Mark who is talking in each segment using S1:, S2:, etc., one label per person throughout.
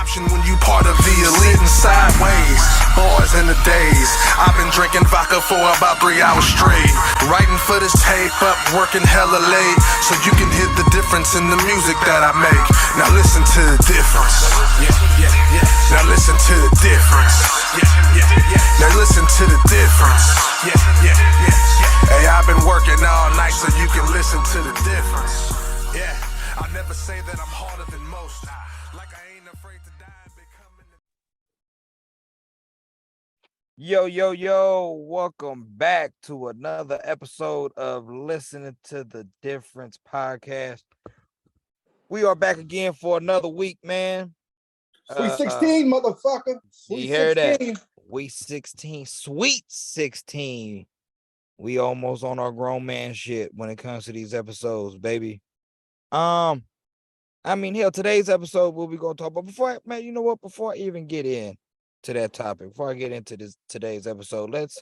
S1: option when you part of the elite and sideways. Boys in the days, I've been drinking vodka for about 3 hours straight. Writing for this tape up, working hella late, so you can hear the difference in the music that I make. Now listen to the difference. Now listen to the difference. Now listen to the difference. Hey, I've been working all night so you can listen to the difference. Yeah, I'll never say that I'm harder than most. Like I ain't afraid to die and becoming
S2: Yo, welcome back to another episode of Listening to the Difference podcast. We are back again for another week, man.
S3: Sweet 16, motherfucker.
S2: Sweet 16. Week 16, sweet 16. We almost on our grown man shit when it comes to these episodes, baby. Hell, today's episode we'll be going to talk about before I even get in to that topic, before I get into today's episode, let's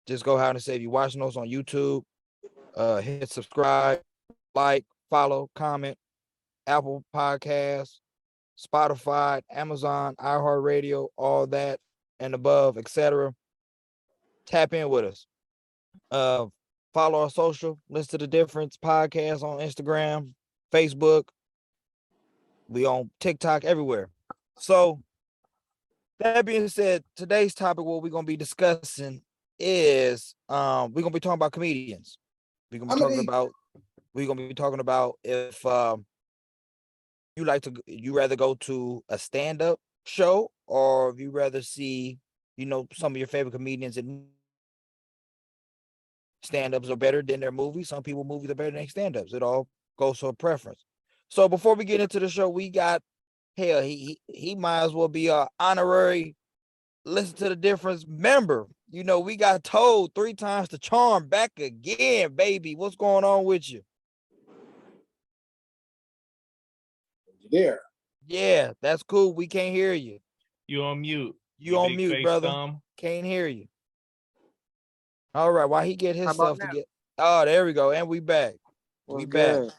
S2: just go ahead and say if you're watching us on YouTube, hit subscribe, like, follow, comment, Apple Podcasts, Spotify, Amazon, iHeartRadio, all that and above, etc. Tap in with us. Follow our social, Listen to the Difference podcast on Instagram, Facebook. We on TikTok, everywhere. So that being said, today's topic, what we're gonna be discussing is we're gonna be talking about comedians. We're gonna be talking about if you rather go to a stand-up show or if you rather see, some of your favorite comedians, and stand-ups are better than their movies. Some people movies are better than stand-ups. It all goes to a preference. So before we get into the show, we got he might as well be an honorary Listen to the Difference member. We got told 3 times the charm back again, baby. What's going on with you?
S3: There.
S2: Yeah, that's cool. We can't hear you.
S4: You on mute.
S2: You on mute, brother. Thumb. Can't hear you. All right, while he get his stuff to get. Oh, there we go. And we back. We back.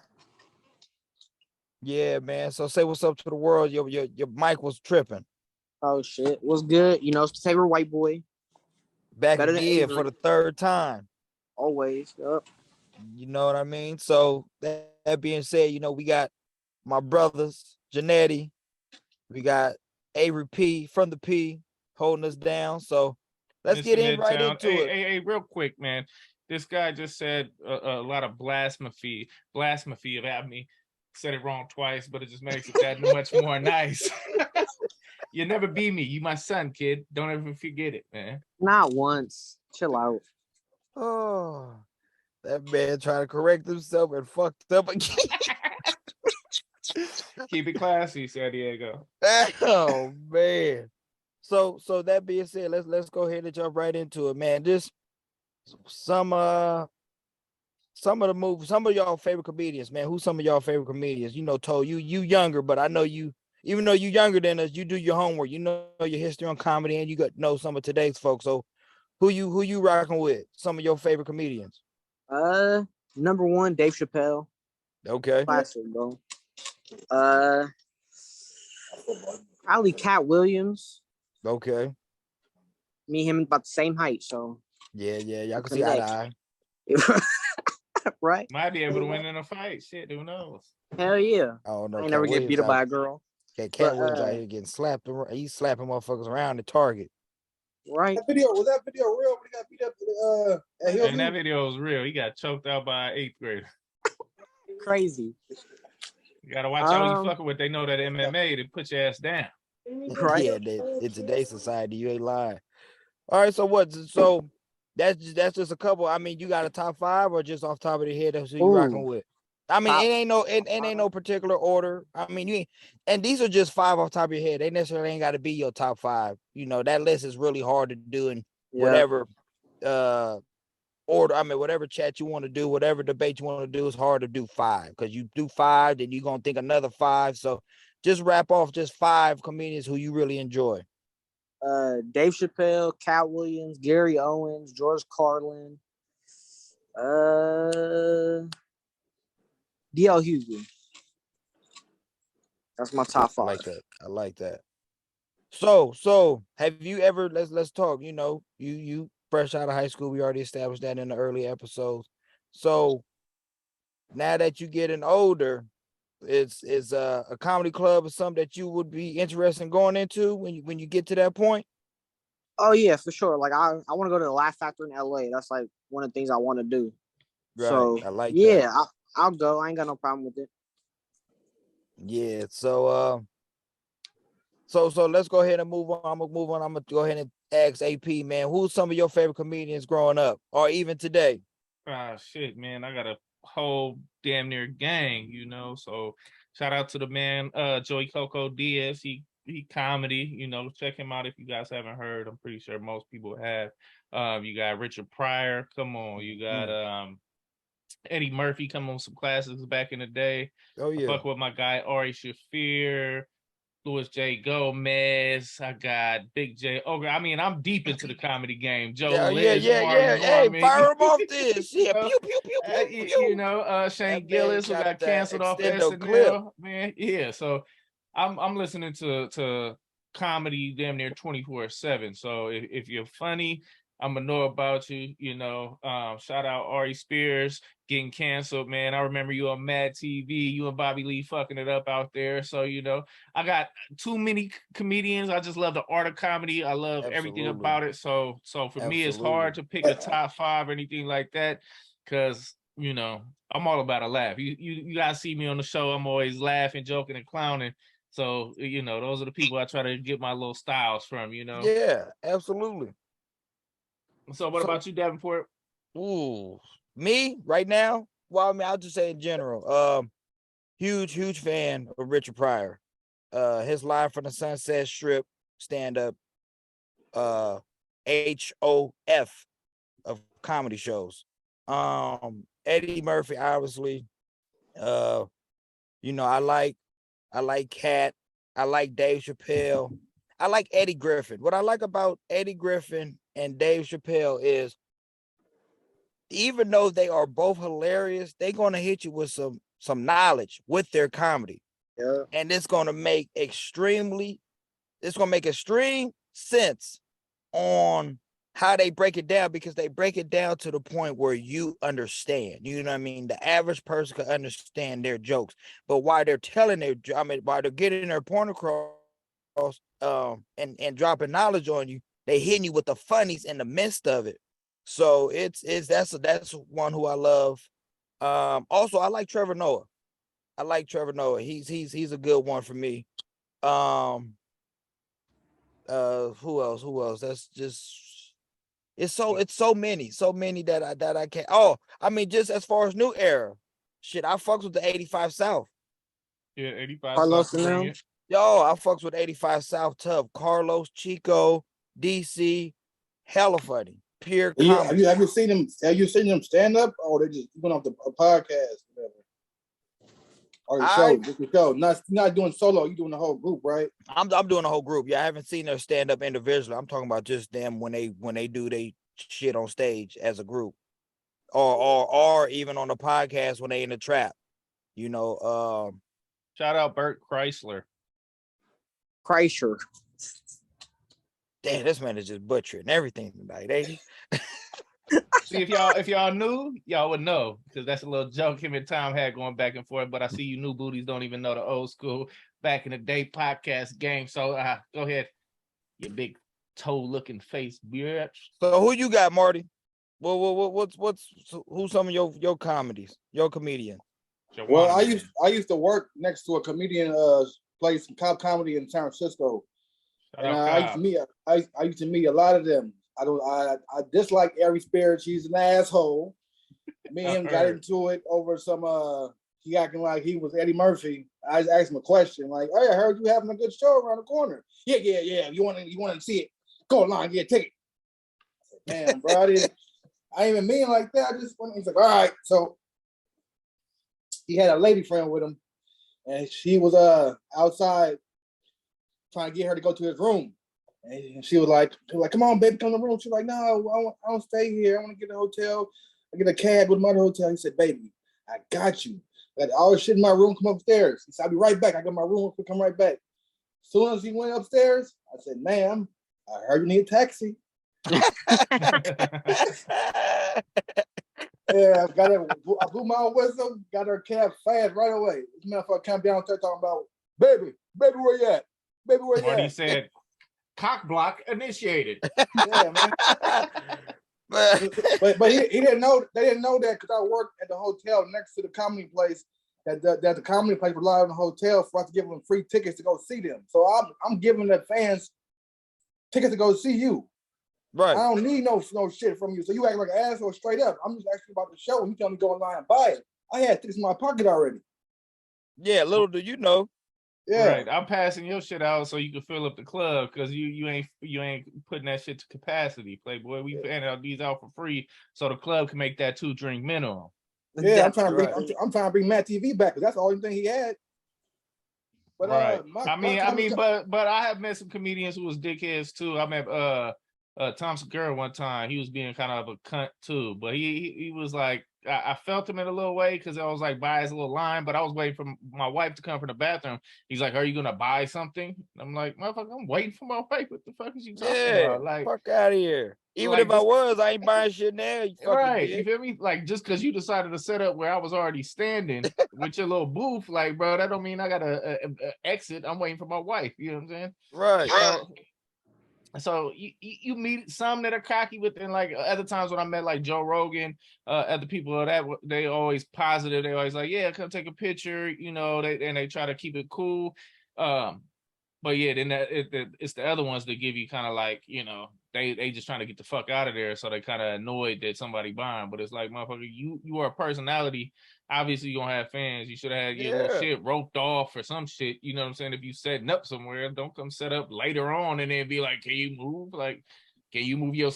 S2: Yeah, man. So say what's up to the world. Your mic was tripping.
S5: Oh shit. What's good? Favorite white boy.
S2: Back again for the 3rd time.
S5: Always. Yep.
S2: You know what I mean? So that being said, we got my brothers, Janetti. We got Avery P from the P holding us down. So let's get in right into it.
S4: Hey, real quick, man. This guy just said a lot of blasphemy about me. Said it wrong twice, but it just makes it that much more nice. You never be me. You my son, kid. Don't ever forget it, man.
S5: Not once. Chill out.
S2: Oh, that man trying to correct himself and fucked up again.
S4: Keep it classy, San Diego.
S2: Oh man. So that being said, let's go ahead and jump right into it, man. Just some of the movies, some of y'all favorite comedians, man. Who's some of y'all favorite comedians? Told you younger, but I know you, even though you younger than us, you do your homework. You know your history on comedy, and you got to know some of today's folks. So who you rocking with? Some of your favorite comedians?
S5: Number 1, Dave Chappelle.
S2: Okay.
S5: Classic, bro. Probably Cat Williams.
S2: Okay.
S5: Me and him about the same height, so
S2: yeah, y'all can see eye to eye.
S5: Right?
S4: Might be able to win in a fight. Shit, who knows?
S5: Hell yeah.
S2: Oh no,
S5: I ain't never get beat up by a girl.
S2: Cat Williams out here getting slapped. He's slapping motherfuckers around the Target.
S5: Right.
S3: Was that video real when he got beat up at Hillview?
S4: And that video was real. He got choked out by an 8th grader.
S5: Crazy.
S4: You gotta watch out who you fucking with. They know that MMA, they put your ass down.
S2: Right. Yeah, in today's society, you ain't lying. All right, so what? So that's just a couple. I mean, you got a top 5 or just off the top of the head? That's who you rocking with. I mean, it ain't no particular order. I mean, and these are just 5 off the top of your head. They necessarily ain't got to be your top 5. That list is really hard to do in whatever order. I mean, whatever chat you want to do, whatever debate you want to do, it's hard to do 5 because you do 5, then you're gonna think another 5. So just wrap off just 5 comedians who you really enjoy.
S5: Dave Chappelle, Cat Williams, Gary Owens, George Carlin, D.L. Hughley. That's my top 5.
S2: I like that. So have you ever let's talk, you fresh out of high school, we already established that in the early episodes. So now that you're getting older, is a comedy club or something that you would be interested in going into when you get to that point?
S5: Oh yeah, for sure. Like I want to go to the Laugh Factory in LA. That's like one of the things I want to do.
S2: Right.
S5: So
S2: I like that.
S5: yeah, I'll go. I ain't got no problem with it.
S2: Yeah. So let's go ahead and move on. I'm gonna move on. I'm gonna go ahead and ask AP, man, who's some of your favorite comedians growing up or even today?
S4: Ah, shit, man. I got a whole damn near gang, So shout out to the man, Joey Coco Diaz. He comedy, check him out if you guys haven't heard. I'm pretty sure most people have. You got Richard Pryor, come on. You got Eddie Murphy, come on, some classics back in the day.
S2: Oh
S4: I
S2: yeah.
S4: fuck with my guy Ari Shafir, Louis J. Gomez. I got Big J. Okay, I mean, I'm deep into the comedy game. Joe Liz, Martin
S2: Hey,
S4: Norman.
S2: fire him off this. Yeah,
S4: know,
S2: pew, pew, pew, pew, pew.
S4: Shane
S2: That man
S4: Gillis, who got
S2: got that
S4: canceled off
S2: extendo clip.
S4: SNL, man. Yeah, so I'm listening to comedy damn near 24/7. So if you're funny, I'm gonna know about you. Shout out Ari Spears getting canceled, man. I remember you on Mad TV. You and Bobby Lee fucking it up out there. So I got too many comedians. I just love the art of comedy. I love everything about it. So for me, it's hard to pick a top 5 or anything like that, because I'm all about a laugh. You guys see me on the show. I'm always laughing, joking, and clowning. So those are the people I try to get my little styles from.
S2: Yeah, absolutely.
S4: So what about you, Davenport?
S2: Ooh, me right now? Well, I mean, I'll just say in general. Huge fan of Richard Pryor. His Live from the Sunset Strip stand up. HOF of comedy shows. Eddie Murphy, obviously. I like Cat. I like Dave Chappelle. I like Eddie Griffin. What I like about Eddie Griffin and Dave Chappelle is, even though they are both hilarious, they're gonna hit you with some knowledge with their comedy.
S5: Yeah.
S2: And it's gonna make extreme sense on how they break it down, because they break it down to the point where you understand. You know what I mean? The average person can understand their jokes, but while they're while they're getting their point across, and dropping knowledge on you, they hitting you with the funnies in the midst of it. So that's one who I love. Also I like Trevor Noah. He's a good one for me. Who else? That's just, it's so many that I can't. Oh, I mean, just as far as new era, shit, I fucks with the 85 South.
S4: Yeah, 85
S5: Carlos
S4: South Korean.
S2: Yo, I fucks with 85 South tough. Carlos, Chico, DC, hella funny. Pure comedy.
S3: Yeah, have you seen them stand up, or they just went off the podcast? Whatever. Or the show, just the show. Not doing solo. You doing the whole group, right?
S2: I'm doing the whole group. Yeah, I haven't seen their stand up individually. I'm talking about just them when they do they shit on stage as a group, or even on the podcast when they in the trap.
S4: Shout out Bert Chrysler.
S2: Damn, this man is just butchering everything tonight, ain't he?
S4: See, if y'all knew, y'all would know, because that's a little joke him and Tom had going back and forth. But I see you new booties don't even know the old school back in the day podcast game. So go ahead, you big toe looking face, bitch.
S2: So who you got, Marty? Who's some of your comedies, your comedian?
S3: Well, I used to work next to a comedian place some cop comedy in San Francisco. And I used to meet a lot of them. I dislike Ari Spears. He's an asshole. Me and him got into it over some he acting like he was Eddie Murphy. I just asked him a question like, "Hey, I heard you having a good show around the corner." Yeah. You want to see it? Go online, get a ticket. I said, "Damn, bro, I didn't even mean like that. I just went." He's like, "All right." So he had a lady friend with him, and she was outside trying to get her to go to his room. And she was like, "Come on, baby, come to the room." She's like, "No, I don't stay here. I want to get a hotel. I get a cab with my other hotel." He said, "Baby, I got you. I got all the shit in my room. Come upstairs." He said, "I'll be right back. I got my room. Come right back." Soon as he went upstairs, I said, "Ma'am, I heard you need a taxi." Yeah, I blew my own whistle, got her cab fast right away. This motherfucker come down there talking about, baby, where you at? Baby, where you at?
S4: He said, cock block initiated.
S3: Yeah, man. but he didn't know. They didn't know that because I worked at the hotel next to the comedy place. That the comedy place relied on the hotel for us to give them free tickets to go see them. So I'm giving the fans tickets to go see you.
S2: Right.
S3: I don't need no shit from you. So you act like an asshole straight up. I'm just asking about the show and you tell me go online and buy it. I had tickets in my pocket already.
S2: Yeah, little do you know.
S3: Yeah.
S4: Right. I'm passing your shit out so you can fill up the club because you ain't putting that shit to capacity, Playboy. We handing out these out for free so the club can make that 2-drink minimum.
S3: Yeah, I'm trying to bring Matt TV back because that's the only thing he had. But
S4: right. But I have met some comedians who was dickheads too. I met Tom Segura one time. He was being kind of a cunt too, but he was like, I felt him in a little way because I was like by his little line, but I was waiting for my wife to come from the bathroom. He's like, "Are you gonna buy something?" I'm like, "Motherfucker, I'm waiting for my wife. What the fuck is you talking about? Like,
S2: fuck out of here. Even
S4: like
S2: if I was, I ain't buying shit now. You
S4: right? You
S2: bitch.
S4: feel me? Like just because you decided to set up where I was already standing with your little booth, like, bro, that don't mean I gotta exit. I'm waiting for my wife. You know what I'm saying?
S2: Right.
S4: So you meet some that are cocky with, and like other times when I met like Joe Rogan, other people of that, they always positive. They always like, yeah, come take a picture, you know. They try to keep it cool. But yeah, then it's the other ones that give you kind of like, you know, they just trying to get the fuck out of there, so they kind of annoyed that somebody buying. But it's like, motherfucker, you are a personality. Obviously, you gonna have fans. You should have had your little shit roped off or some shit. You know what I'm saying? If you setting up somewhere, don't come set up later on and then be like, can you move? Like, can you move your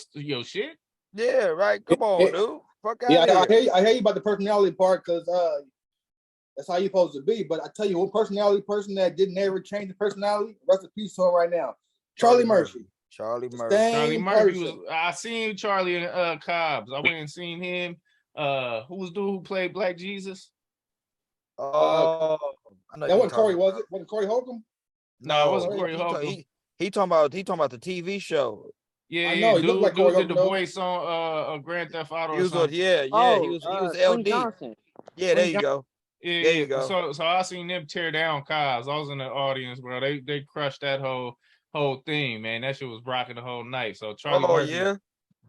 S4: shit?
S2: Yeah, right. Come on, dude. Fuck out
S3: of
S2: here.
S3: I hear you about the personality part because that's how you're supposed to be. But I tell you, one person that didn't ever change the personality, rest in peace to him right now. Charlie Murphy.
S2: Charlie Murphy.
S4: Charlie Murphy was. I seen Charlie in Cobbs. I went and seen him. Who was dude who played Black Jesus?
S2: I know
S3: that wasn't Corey, was it? Wasn't Corey Holcomb?
S4: No, it wasn't Corey Holcomb.
S2: He talking about the TV show.
S4: Yeah,
S3: I know. He looked like Corey
S4: did
S3: Holcomb,
S4: the voice on Grand Theft Auto.
S2: He was
S4: or
S2: he was LD.
S5: Johnson.
S2: Yeah, there you go.
S4: Yeah,
S2: there you go.
S4: So I seen them tear down Cobbs. I was in the audience, bro. They crushed that whole thing, man. That shit was rocking the whole night. So Charlie Murphy,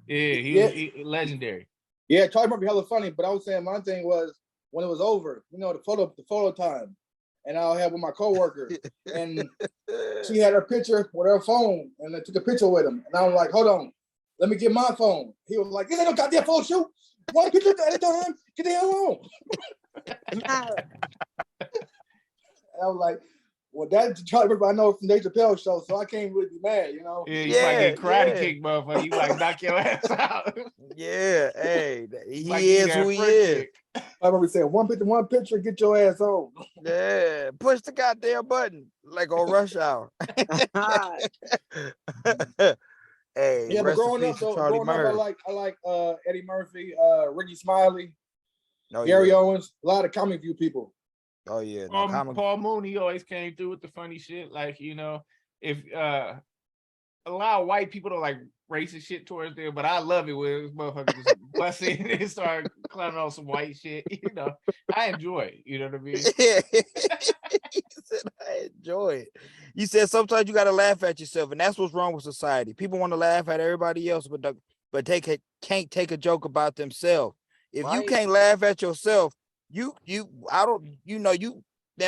S4: he legendary.
S3: Yeah, Charlie Murphy hella funny, but I was saying my thing was when it was over, you know, the photo time, and I'll have with my coworker, and she had her picture with her phone, and I took a picture with him, and I was like, hold on, let me get my phone. He was like, this ain't no goddamn photo shoot. One picture at a time, get the hell on. And I was like, well, that's Charlie Murphy I know from Dave Chappelle show, so I can't really be mad, you know.
S4: Yeah, you might get karate kick, motherfucker. You like knock your ass out.
S2: Yeah, hey, he
S4: like
S2: is who he is.
S3: I remember saying one picture, get your ass on.
S2: Yeah, push the goddamn button like on Rush Hour. Hey,
S3: yeah, but growing up, I like Eddie Murphy, Ricky Smiley, Gary Owens, a lot of Comic View people.
S2: Oh yeah,
S4: Paul Mooney always came through with the funny shit. Like, you know, if a lot of white people don't like racist shit towards them, but I love it when this motherfucker just bust in and start clowning on some white shit. You know, I enjoy it. You know what I mean?
S2: Yeah. He said, I enjoy it. You said sometimes you gotta laugh at yourself, and that's what's wrong with society. People want to laugh at everybody else, but they can't take a joke about themselves. If you can't laugh at yourself, in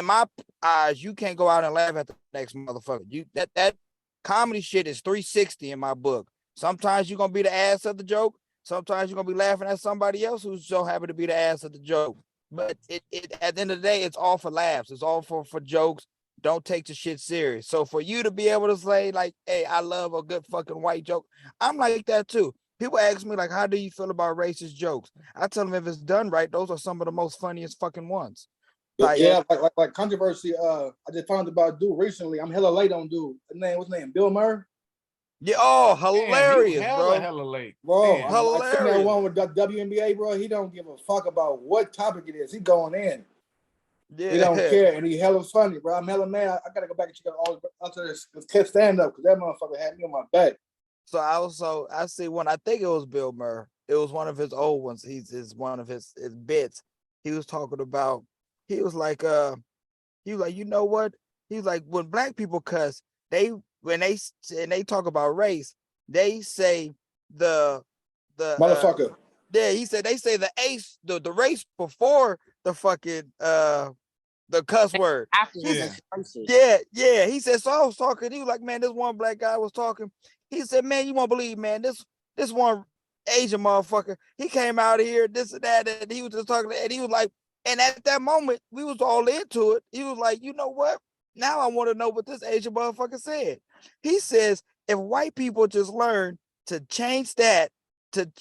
S2: my eyes, you can't go out and laugh at the next motherfucker. That comedy shit is 360 in my book. Sometimes you're gonna be the ass of the joke. Sometimes you're gonna be laughing at somebody else who's so happy to be the ass of the joke. But it at the end of the day, it's all for laughs. It's all for jokes. Don't take the shit serious. So for you to be able to say like, hey, I love a good fucking white joke, I'm like that too. People ask me like, how do you feel about racist jokes? I tell them if it's done right, those are some of the most funniest fucking ones.
S3: Like controversy. I just found about dude recently. I'm hella late on dude. What's his name? Bill Murray.
S2: Yeah. Oh, hilarious, bro.
S4: Hella late,
S3: bro.
S2: Hilarious.
S3: I that one with WNBA, bro. He don't give a fuck about what topic it is. He going in.
S2: Yeah.
S3: He don't care, and he hella funny, bro. I'm hella mad. I gotta go back and check out all this stand up because that motherfucker had me on my back.
S2: So I see one. I think it was Bill Burr. It was one of his old ones. He's one of his bits. He was talking about. He was like, you know what? He was like, when black people cuss, when they talk about race, they say the
S3: Motherfucker.
S2: yeah. He said they say the race before the fucking the cuss word.
S5: After
S2: He
S5: this,
S2: said, yeah. He said, so I was talking. He was like, man, this one black guy was talking. He said, man, you won't believe, man, this one Asian motherfucker, he came out of here, this and that, and he was just talking, and he was like, and at that moment, we was all into it. He was like, you know what? Now I want to know what this Asian motherfucker said. He says, if white people just learn to change that to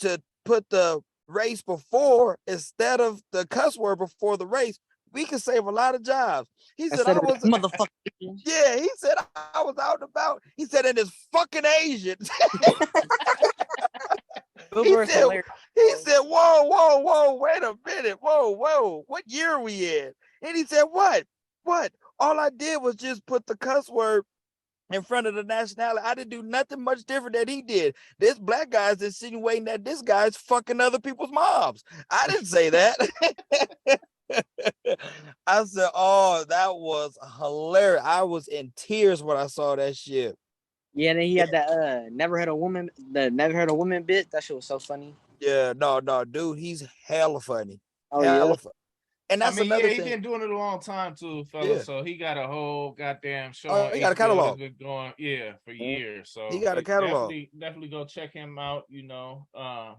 S2: put the race before instead of the cuss word before the race, we can save a lot of jobs. He said, I was
S5: motherfucker.
S2: Yeah, he said I was out and about. He said, and it's fucking Asian. he said, whoa, wait a minute. Whoa. What year are we in? And he said, what? All I did was just put the cuss word in front of the nationality. I didn't do nothing much different than he did. This black guy is insinuating that this guy's fucking other people's moms. I didn't say that. I said, oh, that was hilarious. I was in tears when I saw that shit.
S5: Yeah, and then he had that never heard a woman bit. That shit was so funny.
S2: Yeah, no, dude, he's hella funny.
S5: Oh
S2: hella
S5: yeah.
S2: funny. And that's another
S4: he's
S2: thing.
S4: been doing it a long time too, fella.
S2: Yeah.
S4: So he got a whole goddamn show.
S2: Oh, he got a catalog.
S4: Been going, for years. So
S2: he got a catalog.
S4: Definitely go check him out. You know,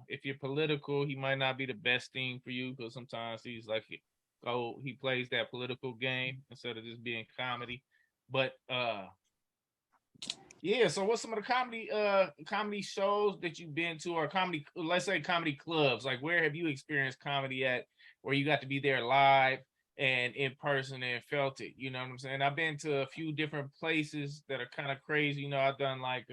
S4: if you're political, he might not be the best thing for you because sometimes he's like, he plays that political game instead of just being comedy. But yeah. So what's some of the comedy shows that you've been to, or comedy, let's say comedy clubs? Like, where have you experienced comedy at, where you got to be there live and in person and felt it? You know what I'm saying? I've been to a few different places that are kind of crazy. You know, I've done like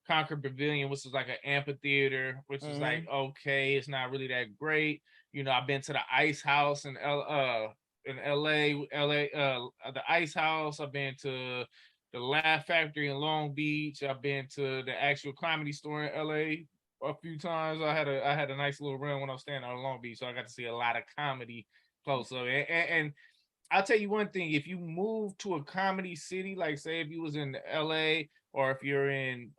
S4: Concord Pavilion, which is like an amphitheater, which is like, okay, it's not really that great. You know, I've been to the Ice House in LA, the Ice House. I've been to the Laugh Factory in Long Beach. I've been to the actual Comedy Store in LA a few times. I had a nice little run when I was staying out in Long Beach, so I got to see a lot of comedy close up. And I'll tell you one thing: if you move to a comedy city, like say if you was in LA, or if you're in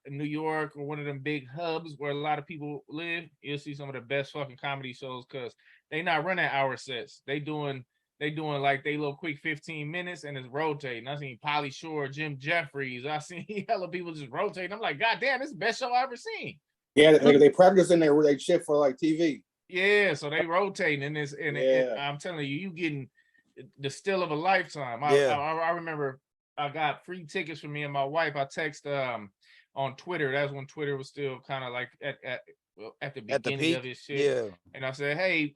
S4: New York or one of them big hubs where a lot of people live, you'll see some of the best fucking comedy shows because they not running hour sets. They doing like they little quick 15 minutes and it's rotating. I seen Pauly Shore, Jim Jeffries. I seen hella people just rotating. I'm like, God damn, this is the best show I ever seen.
S3: Yeah, they practice in there where they shit for like TV.
S4: Yeah, so they rotating in this, and I'm telling you, you getting the still of a lifetime. I remember I got free tickets for me and my wife. I texted on Twitter. That's when Twitter was still kind of like at the beginning of his shit.
S2: Yeah.
S4: And I said, hey,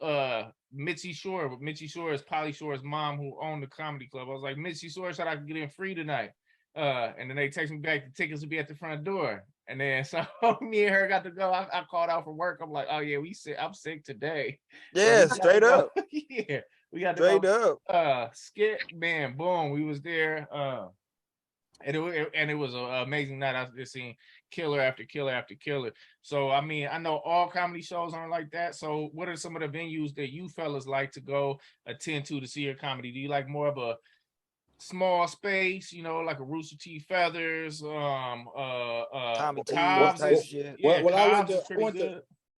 S4: Mitzi Shore. Mitzi Shore is Pauly Shore's mom who owned the comedy club. I was like, Mitzi Shore said I could get in free tonight. And then they text me back, the tickets will be at the front door. And then so me and her got to go. I called out for work. I'm like, oh yeah, I'm sick today.
S2: Yeah, so straight up.
S4: Yeah. We got
S2: straight
S4: up. Skit, man, boom. We was there. And it was an amazing night. I just seen killer after killer after killer. So I mean, I know all comedy shows aren't like that. So what are some of the venues that you fellas like to go attend to see your comedy? Do you like more of a small space, you know, like a Rooster Teeth Feathers,
S2: Tommy
S4: Cobb's
S2: type shit?
S4: Yeah,
S3: when
S4: Cobb's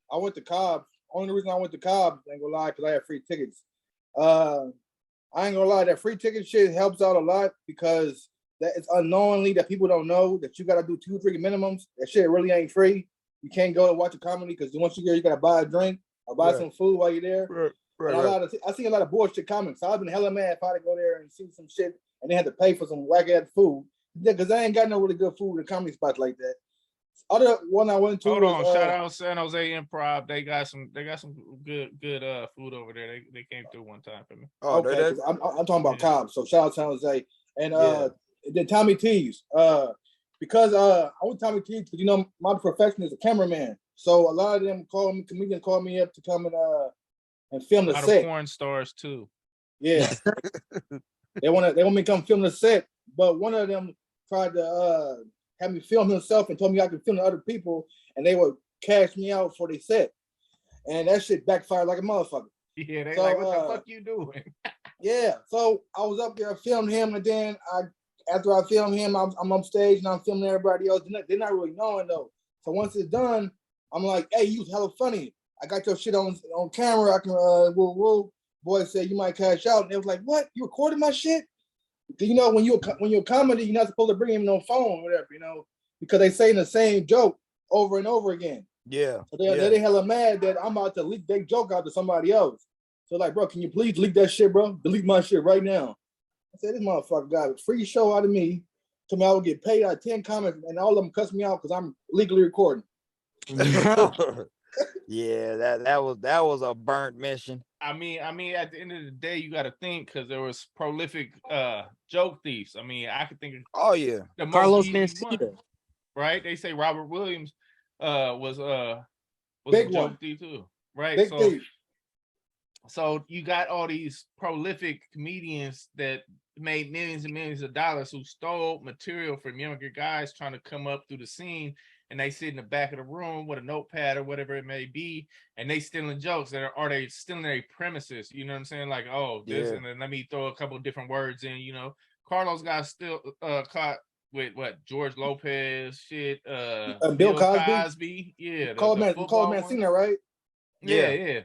S3: I went to Cobb. Only reason I went to Cobb, I ain't gonna lie, because I had free tickets. I ain't gonna lie, that free ticket shit helps out a lot because that it's unknowingly that people don't know that you gotta do 2-3 minimums. That shit really ain't free. You can't go and watch a comedy because once you get, you gotta buy a drink or buy some food while you're there. I see a lot of bullshit comics. So I've been hella mad if I had to go there and see some shit and they had to pay for some whack ass food because I ain't got no really good food in comedy spots like that. Other one I went to.
S4: Hold on, shout out San Jose Improv. They got some good food over there. They came through one time for me.
S3: Oh, okay. I'm talking about Cobb. So shout out San Jose and then Tommy T's. Because I went to Tommy T's because you know my profession is a cameraman. So a lot of them comedians call me up to come and film the set.
S4: Porn stars too.
S3: Yeah. They want me to come film the set, but one of them tried to have me film himself and told me I could film the other people, and they would cash me out for the set. And that shit backfired like a motherfucker.
S4: Yeah, they like, what the fuck you doing?
S3: Yeah, so I was up there, I filmed him, and then after I filmed him, I'm up stage and I'm filming everybody else. They're not really knowing though. So once it's done, I'm like, hey, you was hella funny. I got your shit on camera. I can woo. Boy said you might cash out, and they was like, what? You recorded my shit? You know, when you're a comedy, you're not supposed to bring him no phone or whatever, you know, because they saying the same joke over and over again.
S2: Yeah.
S3: So they hella mad that I'm about to leak their joke out to somebody else. So like, bro, can you please leak that shit, bro? Delete my shit right now. I said, this motherfucker got a free show out of me. Told me I would get paid out of 10 comments, and all of them cuss me out because I'm legally recording.
S2: Yeah, that was a burnt mission.
S4: I mean, at the end of the day, you got to think, because there was prolific joke thieves. I mean, I could think of the most
S5: Carlos
S4: easy
S5: Mencia.
S4: one, right? They say Robert Williams was
S3: Big
S4: a joke
S3: one.
S4: thief too, right?
S3: Big thief.
S4: So you got all these prolific comedians that made millions and millions of dollars who stole material from younger guys trying to come up through the scene, and they sit in the back of the room with a notepad or whatever it may be, and they stealing jokes or they stealing their premises. You know what I'm saying? Like, oh, this, and then let me throw a couple of different words in. You know, Carlos got still caught with what, George Lopez shit,
S3: Bill Cosby.
S4: Yeah,
S3: Call man seen that, right?
S4: Yeah.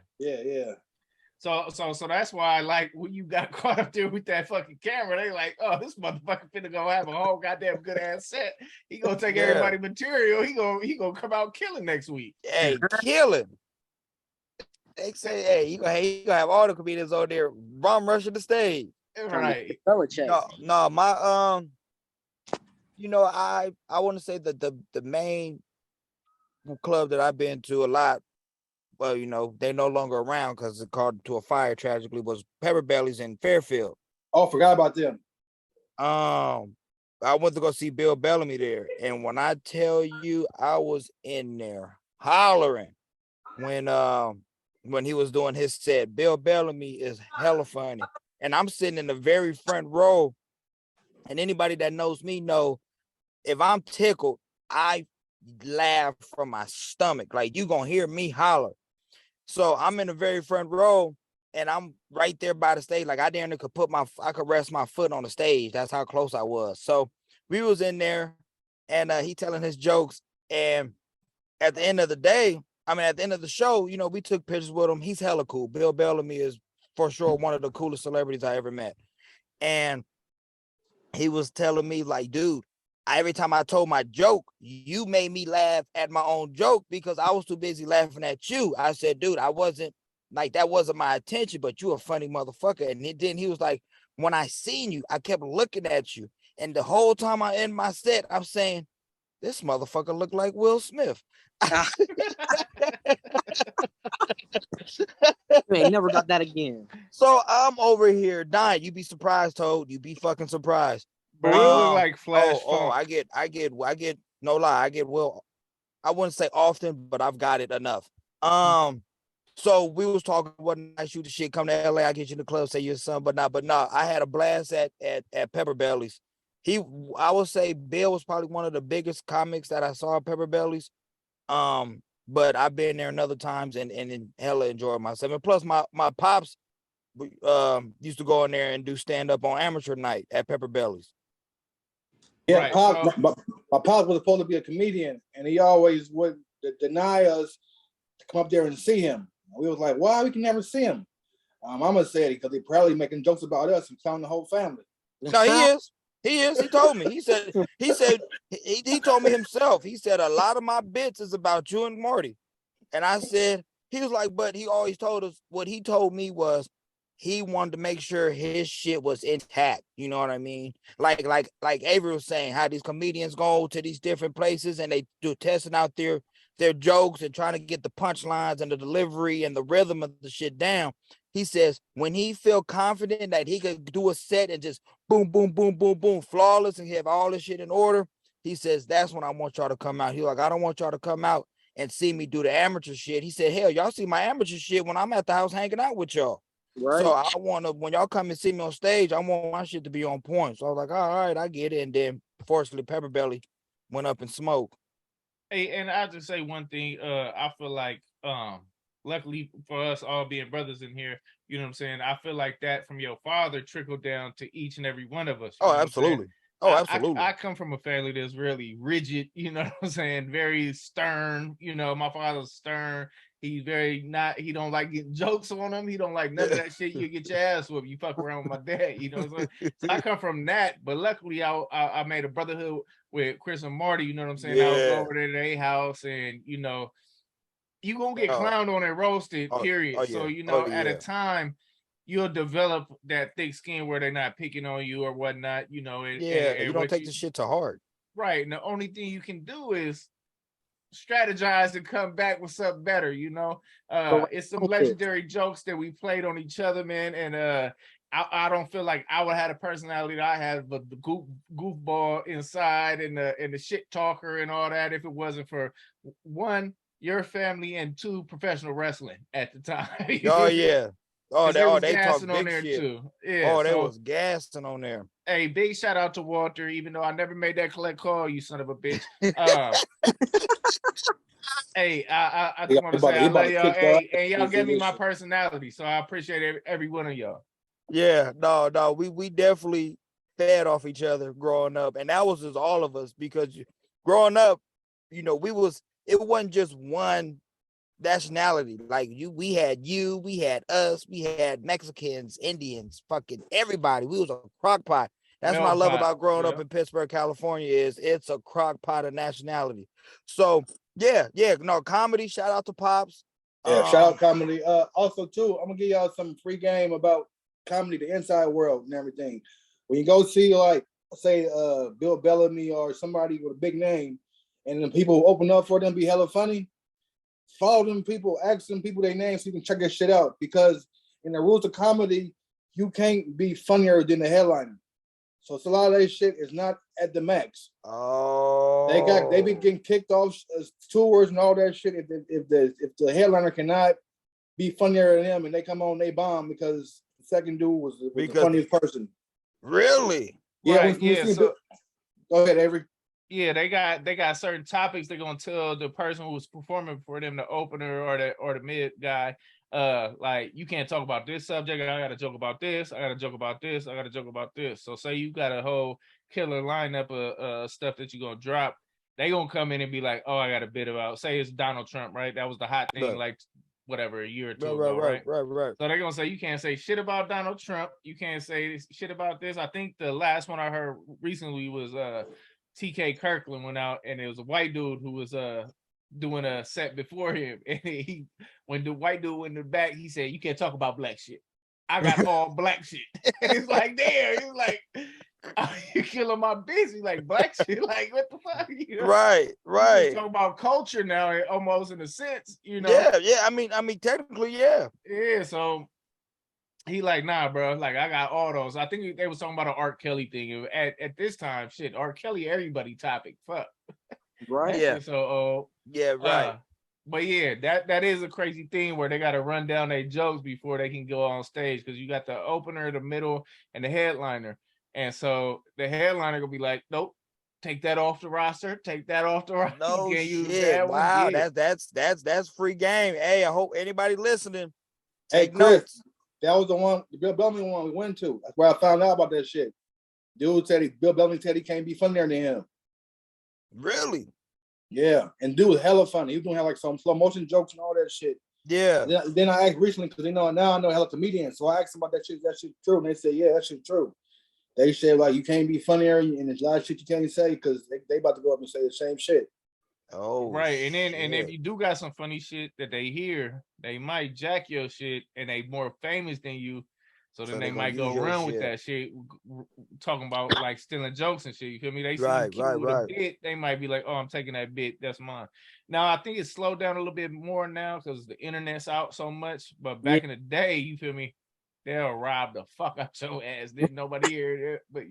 S4: So that's why, like, when you got caught up there with that fucking camera, they like, oh, this motherfucker finna go have a whole goddamn good ass set. He gonna take everybody material. He gonna come out killing next week.
S2: Hey, killing. They say, hey, you gonna have all the comedians on there rushing the stage.
S4: Right.
S2: No, my you know, I want to say that the main club that I've been to a lot, well, you know, they no longer around because it caught to a fire tragically, was Pepper Belly's in Fairfield.
S3: Oh, forgot about them.
S2: I went to go see Bill Bellamy there, and when I tell you, I was in there hollering when he was doing his set. Bill Bellamy is hella funny, and I'm sitting in the very front row, and anybody that knows me know if I'm tickled, I laugh from my stomach. Like, you gonna hear me holler. So I'm in the very front row, and I'm right there by the stage. Like, I could rest my foot on the stage. That's how close I was. So we was in there, and he telling his jokes. And at the end of the show, you know, we took pictures with him. He's hella cool. Bill Bellamy is for sure one of the coolest celebrities I ever met. And he was telling me, like, dude, every time I told my joke, you made me laugh at my own joke because I was too busy laughing at you. I said, dude, that wasn't my intention, but you a funny motherfucker. And then he was like, when I seen you, I kept looking at you. And the whole time I end my set, I'm saying, this motherfucker look like Will Smith.
S5: Man, never got that again.
S2: So I'm over here dying. You be surprised, Toad. You be fucking surprised.
S4: Bro, you look like Flash.
S2: I get no lie. I get Will. I wouldn't say often, but I've got it enough. So we was talking, what night shoot the shit, come to LA, I get you in the club, say you're son, but no, I had a blast at Pepper Belly's. I would say Bill was probably one of the biggest comics that I saw at Pepper Belly's. But I've been there another times and hella enjoyed myself. And plus my pops used to go in there and do stand-up on amateur night at Pepper Belly's.
S3: Yeah, right, my pops was supposed to be a comedian, and he always would deny us to come up there and see him. We was like, why? We can never see him. Mama said because they probably making jokes about us and telling the whole family.
S2: No, he is. He told me. He told me himself. He said a lot of my bits is about you and Marty. And I said, he was like, but he always told us, what he told me was he wanted to make sure his shit was intact. You know what I mean? Like Avery was saying, how these comedians go to these different places and they do testing out their jokes and trying to get the punchlines and the delivery and the rhythm of the shit down. He says when he feel confident that he could do a set and just boom, boom, boom, boom, boom, flawless and have all this shit in order, he says, that's when I want y'all to come out. He like, I don't want y'all to come out and see me do the amateur shit. He said, hell, y'all see my amateur shit when I'm at the house hanging out with y'all.
S5: Right.
S2: So I want to, when y'all come and see me on stage, I want my shit to be on point. So I was like, all right, I get it. And then fortunately, Pepper Belly went up in smoke.
S4: Hey, and I'll just say one thing. I feel like, luckily for us all being brothers in here, you know what I'm saying? I feel like that from your father trickled down to each and every one of us. You
S2: Oh,
S4: know what I'm saying?
S2: absolutely. Oh, absolutely.
S4: I come from a family that's really rigid, you know what I'm saying? Very stern. You know, my father's stern. He's very not, he don't like getting jokes on him. He don't like none of that shit. You get your ass whooped. You fuck around with my dad, you know what I'm saying? So I come from that, but luckily I made a brotherhood with Chris and Marty, you know what I'm saying? I would go
S2: Yeah.
S4: over to their house and, you know, you gonna get
S2: Oh.
S4: clowned on and roasted,
S2: Oh,
S4: period.
S2: oh,
S4: So,
S2: yeah.
S4: you know,
S2: Oh,
S4: at a
S2: yeah.
S4: time, you'll develop that thick skin where they're not picking on you or whatnot, you know.
S2: Yeah, you don't
S4: what
S2: take the shit to heart.
S4: right. And the only thing you can do is strategize and come back with something better, you know. It's some legendary jokes that we played on each other, man. And I don't feel like I would have the personality that I have, but the goofball inside and the shit talker and all that, if it wasn't for one, your family, and two, professional wrestling at the time.
S2: Oh, yeah. Oh, they talk
S4: gassing
S2: big
S4: on there
S2: shit.
S4: too. Yeah.
S2: Oh, they was gassing on there.
S4: Hey, big shout out to Walter, even though I never made that collect call, you son of a bitch. Hey, I just want to say I love y'all. Hey, and y'all gave me my personality, so I appreciate every one of y'all.
S2: Yeah, no, we definitely fed off each other growing up, and that was just all of us, because growing up, you know, it wasn't just one nationality. Like we had us, we had Mexicans, Indians, fucking everybody. We was a crock pot. That's what I love about growing up in Pittsburgh, California, is it's a crock pot of nationality. So yeah, no, comedy, shout out to Pops.
S3: Yeah, shout out comedy. Also too, I'm gonna give y'all some free game about comedy, the inside world and everything. When you go see, like, say Bill Bellamy or somebody with a big name, and the people who open up for them be hella funny, follow them people, ask them people their names so you can check that shit out. Because in the rules of comedy, you can't be funnier than the headliner. So it's a lot of that shit is not at the max.
S2: Oh,
S3: they be getting kicked off tours and all that shit if the headliner cannot be funnier than them, and they come on, they bomb because the second dude was the funniest person.
S2: Really?
S3: Yeah.
S4: Right,
S3: go ahead, Avery.
S4: Yeah, they got certain topics they're gonna tell the person who's performing for them, the opener or the mid guy. Like, you can't talk about this subject. I got to joke about this. I got to joke about this. I got to joke about this. So say you got a whole killer lineup of stuff that you're gonna drop. They gonna come in and be like, oh, I got a bit about. Say it's Donald Trump, right? That was the hot thing,
S2: Right.
S4: like whatever, a year or two
S2: Right,
S4: ago, right?
S2: So
S4: they're gonna say you can't say shit about Donald Trump. You can't say shit about this. I think the last one I heard recently was TK Kirkland went out, and it was a white dude who was doing a set before him, and when the white dude went in the back, he said, "You can't talk about black shit. I got all black shit." It's like, damn. He's like, oh, "You killing my bitch." He's like, "Black shit? Like, what the fuck?" You know?
S2: Right.
S4: Talk about culture now, almost in a sense, you know.
S2: Yeah. I mean, technically, yeah.
S4: Yeah. So he like, nah, bro. Like, I got all those. I think they was talking about an R. Kelly thing. At this time, shit, R. Kelly, everybody topic. Fuck.
S5: Right.
S2: Yeah.
S4: So,
S2: yeah, right.
S4: But yeah, that is a crazy thing where they got to run down their jokes before they can go on stage, because you got the opener, the middle, and the headliner. And so the headliner gonna be like, nope, take that off the roster. Take that off the roster.
S2: No
S4: you can't use
S2: shit.
S4: that
S2: Wow,
S4: one. Yeah.
S2: that's free game. Hey, I hope anybody listening.
S3: Hey,
S2: Take
S3: Chris,
S2: notes.
S3: that was the one, the Bill Bellamy one we went to. That's where I found out about that shit. Dude said Bill Bellamy said he can't be funnier than him.
S2: Really?
S3: Yeah, and dude was hella funny. He was doing like some slow motion jokes and all that shit.
S2: Yeah.
S3: Then I asked recently, because now I know hella comedians, so I asked them about that shit. That shit true? And they said, yeah, that shit true. They said, like, you can't be funnier, and there's a lot of shit you can't say because they about to go up and say the same shit.
S2: Oh,
S4: right. And then,
S2: shit.
S4: and if you do got some funny shit that they hear, they might jack your shit, and they more famous than you. So then they might go run with that shit, talking about like stealing jokes and shit. You feel me? They see you keep it with a bit, they might be like, "Oh, I'm taking that bit. That's mine." Now I think it's slowed down a little bit more now because the internet's out so much. But back in the day, you feel me? They'll rob the fuck out your ass. Didn't nobody hear it, but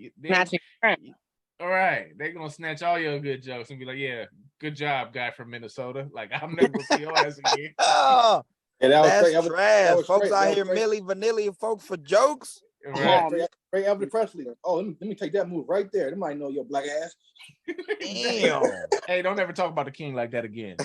S4: all right, they're gonna snatch all your good jokes and be like, "Yeah, good job, guy from Minnesota." Like, I'm never gonna see your ass again.
S3: Yeah, that was
S2: That's
S3: straight.
S2: trash.
S3: That was
S2: Folks
S3: straight.
S2: out
S3: That was
S2: here
S3: straight.
S2: Milli Vanilli folks for jokes.
S4: Right.
S3: Straight Elvis Presley. Oh, let me take that move right there. They might know your black ass.
S2: Damn.
S4: Hey, don't ever talk about the king like that again.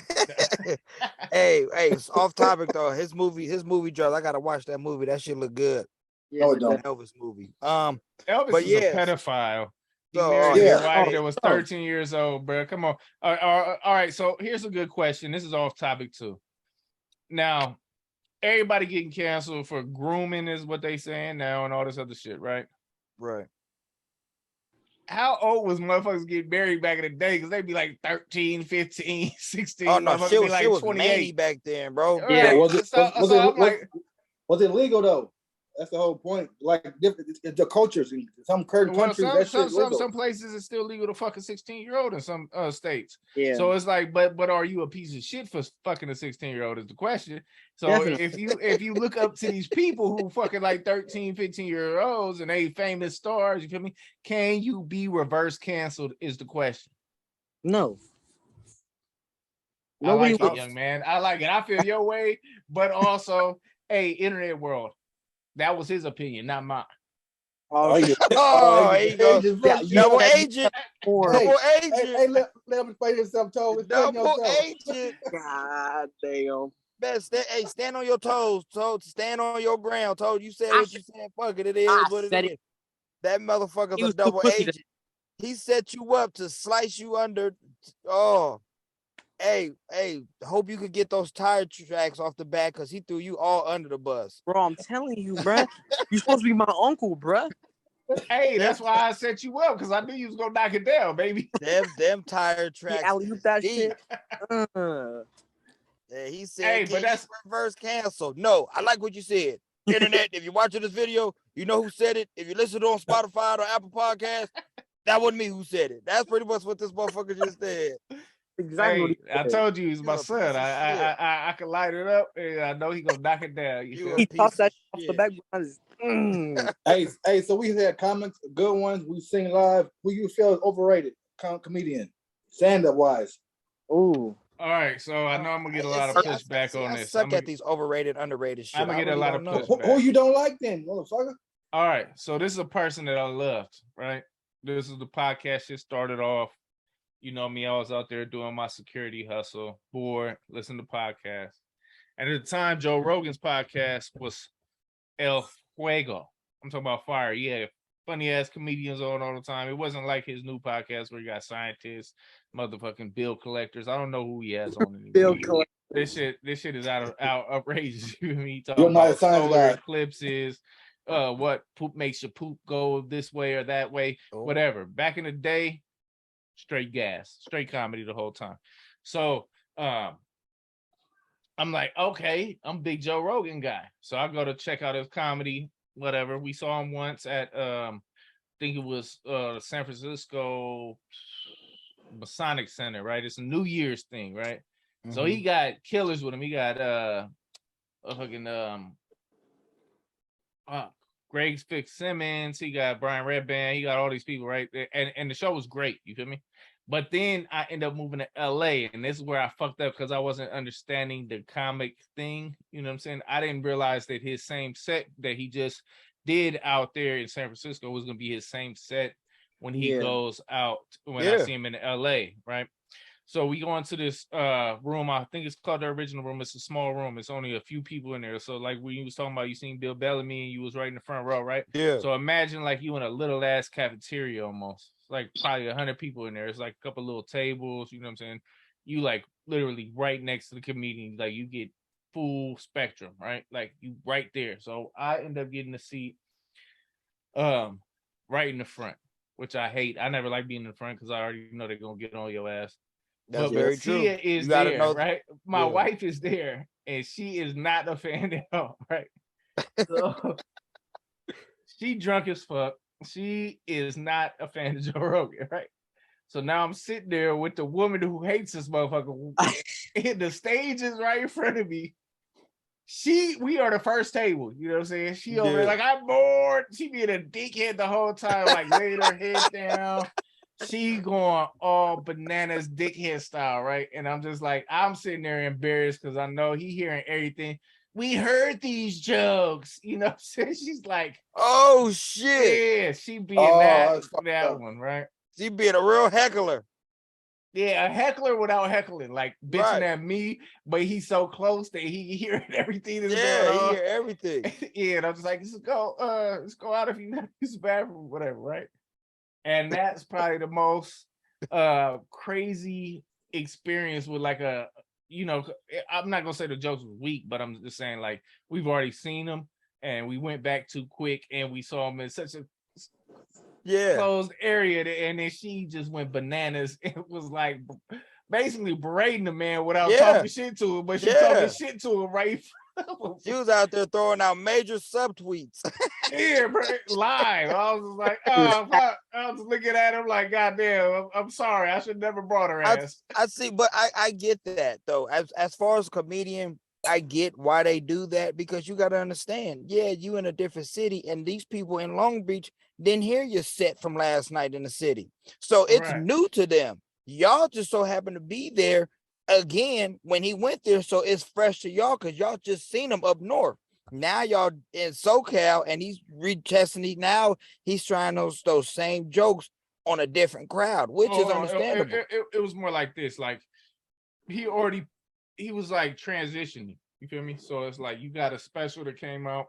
S2: Hey, it's off topic though. His movie dropped. I gotta watch that movie. That shit look good.
S5: Yeah,
S3: No, it don't.
S2: That Elvis movie.
S4: Elvis
S2: but
S4: is
S2: yes.
S4: a pedophile. He
S2: So,
S4: married
S3: yeah.
S4: his wife
S5: Oh,
S4: that was
S5: oh.
S4: 13 years old, bro. Come on. All right. So here's a good question. This is off topic too. Now, everybody getting canceled for grooming is what they saying now and all this other shit, right?
S2: Right.
S4: How old was motherfuckers getting married back in the day? Because they'd be like 13, 15, 16.
S2: Oh no,
S4: motherfuckers
S2: she
S4: be
S2: was,
S4: like
S2: she was
S4: 28.
S2: manny back then, bro.
S5: Yeah.
S4: Right.
S3: Was it
S4: So
S3: was it legal though? That's the whole point. Like different, it's the cultures in some certain
S4: well,
S3: countries. That shit legal.
S4: some places it's still legal to fuck a 16-year-old in some states.
S5: Yeah.
S4: So it's like, but are you a piece of shit for fucking a 16-year-old is the question. So
S5: Definitely.
S4: if you look up to these people who fucking like 13, 15-year-olds and they famous stars, you feel me? Can you be reverse canceled is the question.
S5: No.
S4: I like
S5: Nobody
S4: it, young man. I like it. I feel your way, but also, hey, internet world. That was his opinion, not mine.
S3: Oh, yeah.
S2: Oh, there you go.
S3: Agent,
S5: Yeah,
S3: fuck
S2: Double
S3: yeah.
S2: agent.
S5: or
S2: Double
S3: Hey,
S2: agent.
S3: let him explain himself, Toe. Explain
S2: Double
S3: yourself.
S2: agent.
S5: God damn.
S2: Best stand on your toes, Toad. Stand on your ground, Toad. You said
S5: I
S2: what you said. Fuck it. It is
S5: I
S2: what it
S5: said
S2: is.
S5: it.
S2: That motherfucker's
S5: He
S2: a
S5: was too
S2: double
S5: pussy to-
S2: agent. He set you up to slice you under. Oh, hey, hope you could get those tire tracks off the back because he threw you all under the bus.
S5: Bro, I'm telling you, bruh. You supposed to be my uncle, bruh.
S4: Hey, that's why I set you up, because I knew you was gonna knock it down, baby.
S2: Them tire
S5: He
S2: tracks.
S5: alley-ooped that
S2: deep.
S5: shit.
S2: Yeah, he said,
S4: Hey,
S2: "Can
S4: but that's
S2: you reverse cancel?" No, I like what you said. Internet, if you're watching this video, you know who said it. If you listen on Spotify or Apple Podcasts, that wasn't me who said it. That's pretty much what this motherfucker just said.
S5: Exactly what
S4: hey,
S5: he
S4: I
S5: said.
S4: told you he's my
S2: You a
S4: son.
S2: piece of
S4: I can light it up, and I know he gonna knock it down. You
S2: You
S4: feel
S2: a
S4: me?
S5: He tossed
S2: piece
S5: that
S2: of
S5: off the
S2: shit.
S5: back. I just,
S3: Hey, so we had comments, good ones. We sing live. Who you feel is overrated? Comedian, stand-up wise.
S5: Ooh.
S4: All right, so I know I'm gonna get a lot of pushback on
S2: I
S4: this.
S2: suck at these overrated, underrated shit.
S4: I'm gonna
S2: I
S4: get a
S2: really
S4: lot
S2: don't
S4: of
S2: know.
S4: pushback.
S3: Who you don't like then, motherfucker?
S4: All right, so this is a person that I loved, right? This is the podcast shit started off. You know me, I was out there doing my security hustle, bored, listen to podcasts. And at the time, Joe Rogan's podcast was El Fuego. I'm talking about fire. Yeah, funny ass comedians on all the time. It wasn't like his new podcast where you got scientists, motherfucking bill collectors. I don't know who he has on anymore.
S5: Bill collector.
S4: This shit is out outrageous. You know me talking
S3: You're not a
S4: about
S3: science
S4: solar
S3: guy.
S4: eclipses, what poop makes your poop go this way or that way, whatever. Back in the day, straight gas, straight comedy the whole time. So I'm like, okay, I'm a big Joe Rogan guy. So I go to check out his comedy, whatever. We saw him once at I think it was San Francisco Masonic Center, right? It's a New Year's thing, right? Mm-hmm. So he got killers with him. He got Greg Fitzsimmons, he got Brian Redband, he got all these people, right? And the show was great, you feel me? But then I ended up moving to LA, and this is where I fucked up because I wasn't understanding the comic thing. You know what I'm saying? I didn't realize that his same set that he just did out there in San Francisco was gonna be his same set when he goes out, when I see him in LA, right? So we go into this room. I think it's called the original room. It's a small room. It's only a few people in there. So like when you was talking about, you seen Bill Bellamy and you was right in the front row, right?
S2: Yeah.
S4: So imagine like you in a little ass cafeteria almost. It's like probably 100 people in there. It's like a couple little tables. You know what I'm saying? You like literally right next to the comedian. Like you get full spectrum, right? Like you right there. So I end up getting a seat right in the front, which I hate. I never like being in the front because I already know they're gonna get on your ass.
S2: That's
S4: but
S2: very true.
S4: Tia is
S2: you gotta
S4: there,
S2: know,
S4: right? My wife is there, and she is not a fan at all, right? So she drunk as fuck. She is not a fan of Joe Rogan, right? So now I'm sitting there with the woman who hates this motherfucker. And the stage is right in front of me. We are the first table, you know what I'm saying? She over there like, I'm bored. She being a dickhead the whole time, like laying her head down. She going all bananas dickhead style, right? And I'm just like, I'm sitting there embarrassed because I know he hearing everything. we heard these jokes. You know what I'm saying? She's like,
S2: oh shit.
S4: yeah, she being that
S3: up.
S4: one, right?
S2: She being a real heckler.
S4: Yeah, a heckler without heckling, like bitching
S2: Right.
S4: at me, but he's so close that he hearing everything that's going
S2: Yeah, he
S4: on.
S2: hear everything.
S4: Yeah, and I'm just like, let's go out if you use the bathroom, whatever, right? And that's probably the most crazy experience with like a, you know, I'm not gonna say the jokes was weak, but I'm just saying like we've already seen them and we went back too quick and we saw them in such a closed area, and then she just went bananas. It was like basically berating the man without talking shit to him, but she talking shit to him, right?
S2: She was out there throwing out major subtweets.
S4: Yeah, bro, live. I was just like, oh, fuck. I was looking at him like, goddamn, I'm sorry. I should never brought her ass.
S2: I see, but I get that though. As far as comedian, I get why they do that, because you got to understand. Yeah, you in a different city, and these people in Long Beach didn't hear your set from last night in the city, so it's new to them. Y'all just so happen to be there again when he went there, so it's fresh to y'all because y'all just seen him up north. Now y'all in SoCal, and he's retesting it. Now he's trying those same jokes on a different crowd, which is understandable.
S4: It was more like this, like he was like transitioning, you feel me? So it's like you got a special that came out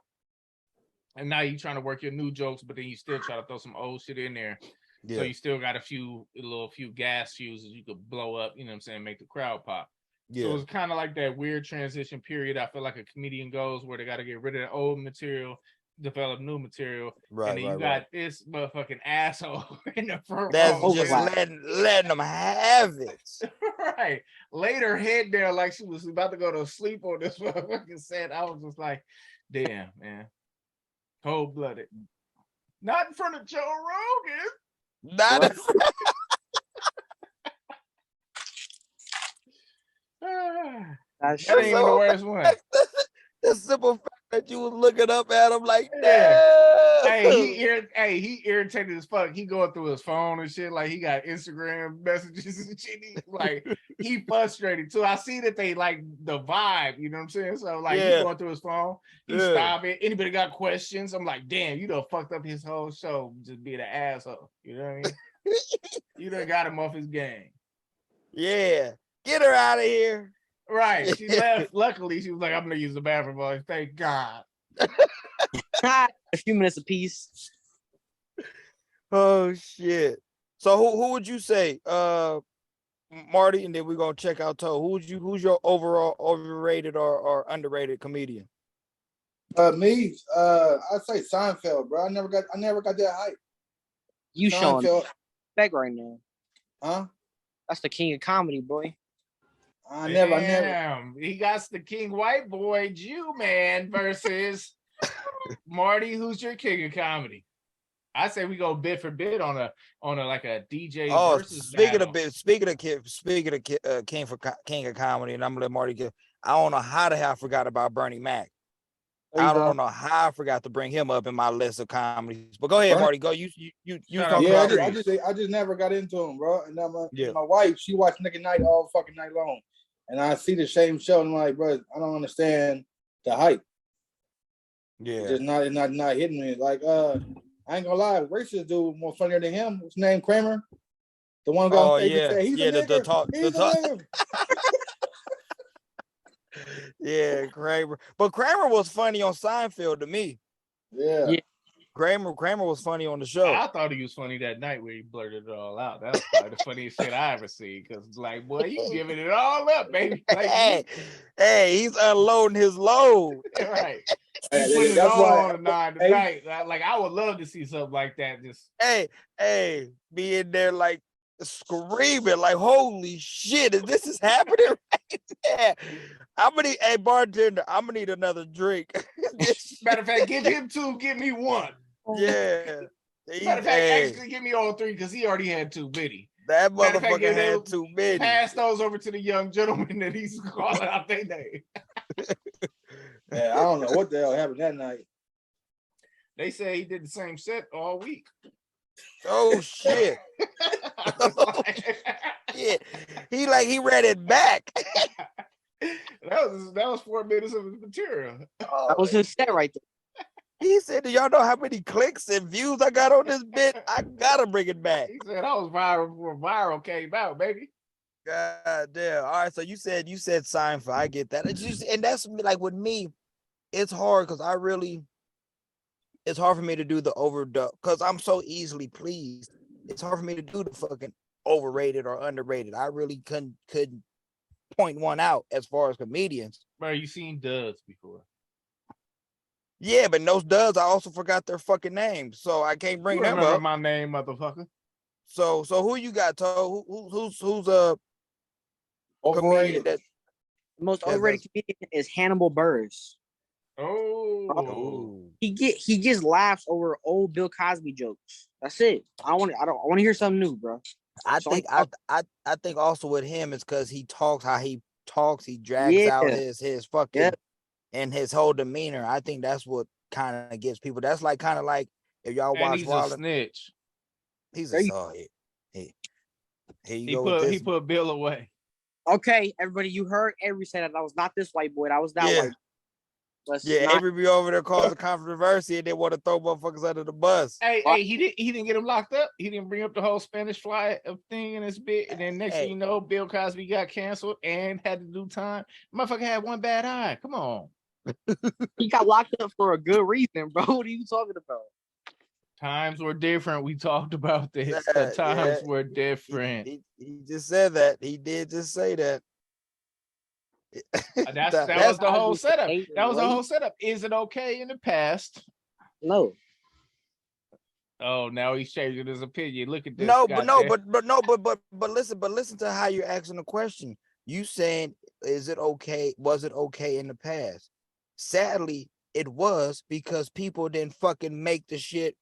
S4: and now you trying to work your new jokes, but then you still try to throw some old shit in there. Yeah. So you still got a few gas fuses you could blow up, you know what I'm saying, make the crowd pop. Yeah. So it's kind of like that weird transition period. I feel like a comedian goes where they got to get rid of the old material, develop new material, and then you got this motherfucking asshole in the front
S2: row.
S4: That's
S2: just letting them have it.
S4: Right. Laid her head down like she was about to go to sleep on this motherfucking set. I was just like, damn, man. Cold-blooded. Not in front of Joe Rogan.
S2: Not in front.
S4: That ain't even the worst one.
S2: The simple fact that you was looking up at him like, no.
S4: Hey, he irritated as fuck. He going through his phone and shit. Like he got Instagram messages and shit. He frustrated too. I see that they like the vibe, you know what I'm saying? So like he going through his phone, he stopping. Anybody got questions? I'm like, damn, you done fucked up his whole show just being an asshole. You know what I mean? You done got him off his game.
S2: Yeah. Get her out of here.
S4: Right. She left. Luckily, she was like, I'm gonna use the bathroom. Like, thank God.
S5: A few minutes apiece.
S2: Oh shit. So who would you say? Marty, and then we're gonna check out Toe. Who's your overall overrated or underrated comedian?
S3: Me, I'd say Seinfeld, bro. I never got that hype.
S5: You showing respect right now.
S3: Huh?
S5: That's the king of comedy, boy.
S3: I never.
S4: He got the king white boy Jew man versus Marty. Who's your king of comedy? I say we go bit for bit on a like a DJ. Versus
S2: speaking of king of comedy, and I'm gonna let Marty get. I don't know how the hell I forgot about Bernie Mac. I don't know how I forgot to bring him up in my list of comedies. But go ahead, Marty. Go. You talk about
S3: I just never got into him, bro. And my wife, she watched Nick at Night all fucking night long. And I see the same show, and I'm like, bro, I don't understand the hype. Yeah, it's just not hitting me. Like, I ain't gonna lie, racist dude more funnier than him. His name Kramer, the one guy. He's a nigga.
S2: Yeah, Kramer. But Kramer was funny on Seinfeld to me.
S3: Yeah.
S2: Kramer was funny on the show.
S4: I thought he was funny that night where he blurted it all out. That was probably the funniest shit I ever seen. Because, like, boy, you giving it all up, baby. Like,
S2: hey, he's unloading his load.
S4: Right. He's putting it all on the 9 tonight. Like, I would love to see something like that. Just
S2: be in there like screaming, like, holy shit, this is happening right there. Hey, bartender, I'm gonna need another drink.
S4: Matter of fact, give him 2, give me 1.
S2: Yeah.
S4: Matter of fact, actually give me all 3 because he already had 2 bitty.
S2: That motherfucker had 2 bitty.
S4: Pass those over to the young gentleman that he's calling out their name.
S3: Yeah, I don't know what the hell happened that night.
S4: They say he did the same set all week.
S2: Oh shit. Yeah. He read it back.
S4: That was 4 minutes of his material.
S5: That was his set right there.
S2: He said, "Do y'all know how many clicks and views I got on this bit? I gotta bring it back."
S4: He said I was viral before viral came out, baby.
S2: God damn. All right, so you said Seinfeld. I get that. It's just, and that's like with me, it's hard because it's hard for me to do the overdub because I'm so easily pleased. It's hard for me to do the fucking overrated or underrated. I really couldn't point one out as far as comedians.
S4: Bro, you seen duds before?
S2: Yeah, but those duds, I also forgot their fucking names, so I can't bring them
S4: Remember
S2: up.
S4: my name, motherfucker.
S2: So who you got, Toe? Who's comedian that
S5: The most overrated comedian is Hannibal Burrs.
S4: Oh,
S5: he just laughs over old Bill Cosby jokes. That's it. I want to hear something new, bro.
S2: I think also with him is because he talks how he talks. He drags out his fucking and his whole demeanor. I think that's what kind of gets people. That's like kind of like if y'all watch
S4: he's
S2: Wild
S4: a snitch.
S2: He's a saw it.
S4: He put Bill away.
S5: Okay, everybody, you heard Avery say that was not this white boy. That was that white boy.
S2: Avery be over there causing controversy and they want to throw motherfuckers under the bus.
S4: Hey, he didn't get him locked up. He didn't bring up the whole Spanish fly thing in his bit. And then next thing you know, Bill Cosby got canceled and had to do time. Motherfucker had one bad eye. Come on.
S5: He got locked up for a good reason, bro. What are you talking about?
S4: Times were different. We talked about this. The times were different.
S2: He just said that. He did just say that.
S4: That was the whole setup. That was the whole setup. Is it okay in the past?
S5: No.
S4: Oh, now he's changing his opinion. Look at this.
S2: But listen to how you're asking the question. You saying, is it okay? Was it okay in the past? Sadly, it was because people didn't fucking make the shit.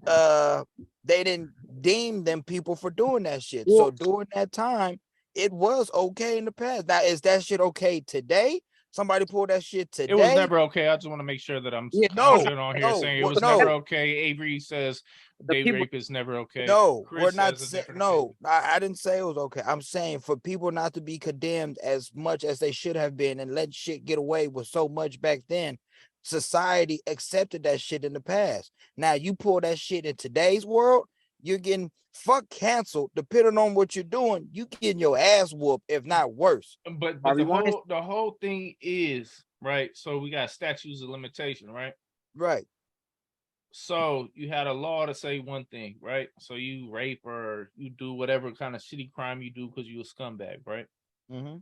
S2: They didn't deem them people for doing that shit. Yeah. So during that time, it was okay in the past. Now, is that shit okay today? Somebody pull that shit today.
S4: It was never okay. I just want to make sure that I'm on here saying it was never okay. Avery says date rape is never okay.
S2: No, we're not saying no. I didn't say it was okay. I'm saying for people not to be condemned as much as they should have been and let shit get away with so much back then. Society accepted that shit in the past. Now you pull that shit in today's world, you're getting canceled. Depending on what you're doing, you getting your ass whooped, if not worse.
S4: But the whole thing is right. So we got statutes of limitation, right?
S2: Right.
S4: So you had a law to say one thing, right? So you rape or you do whatever kind of shitty crime you do because you're a scumbag, right?
S2: Mm-hmm.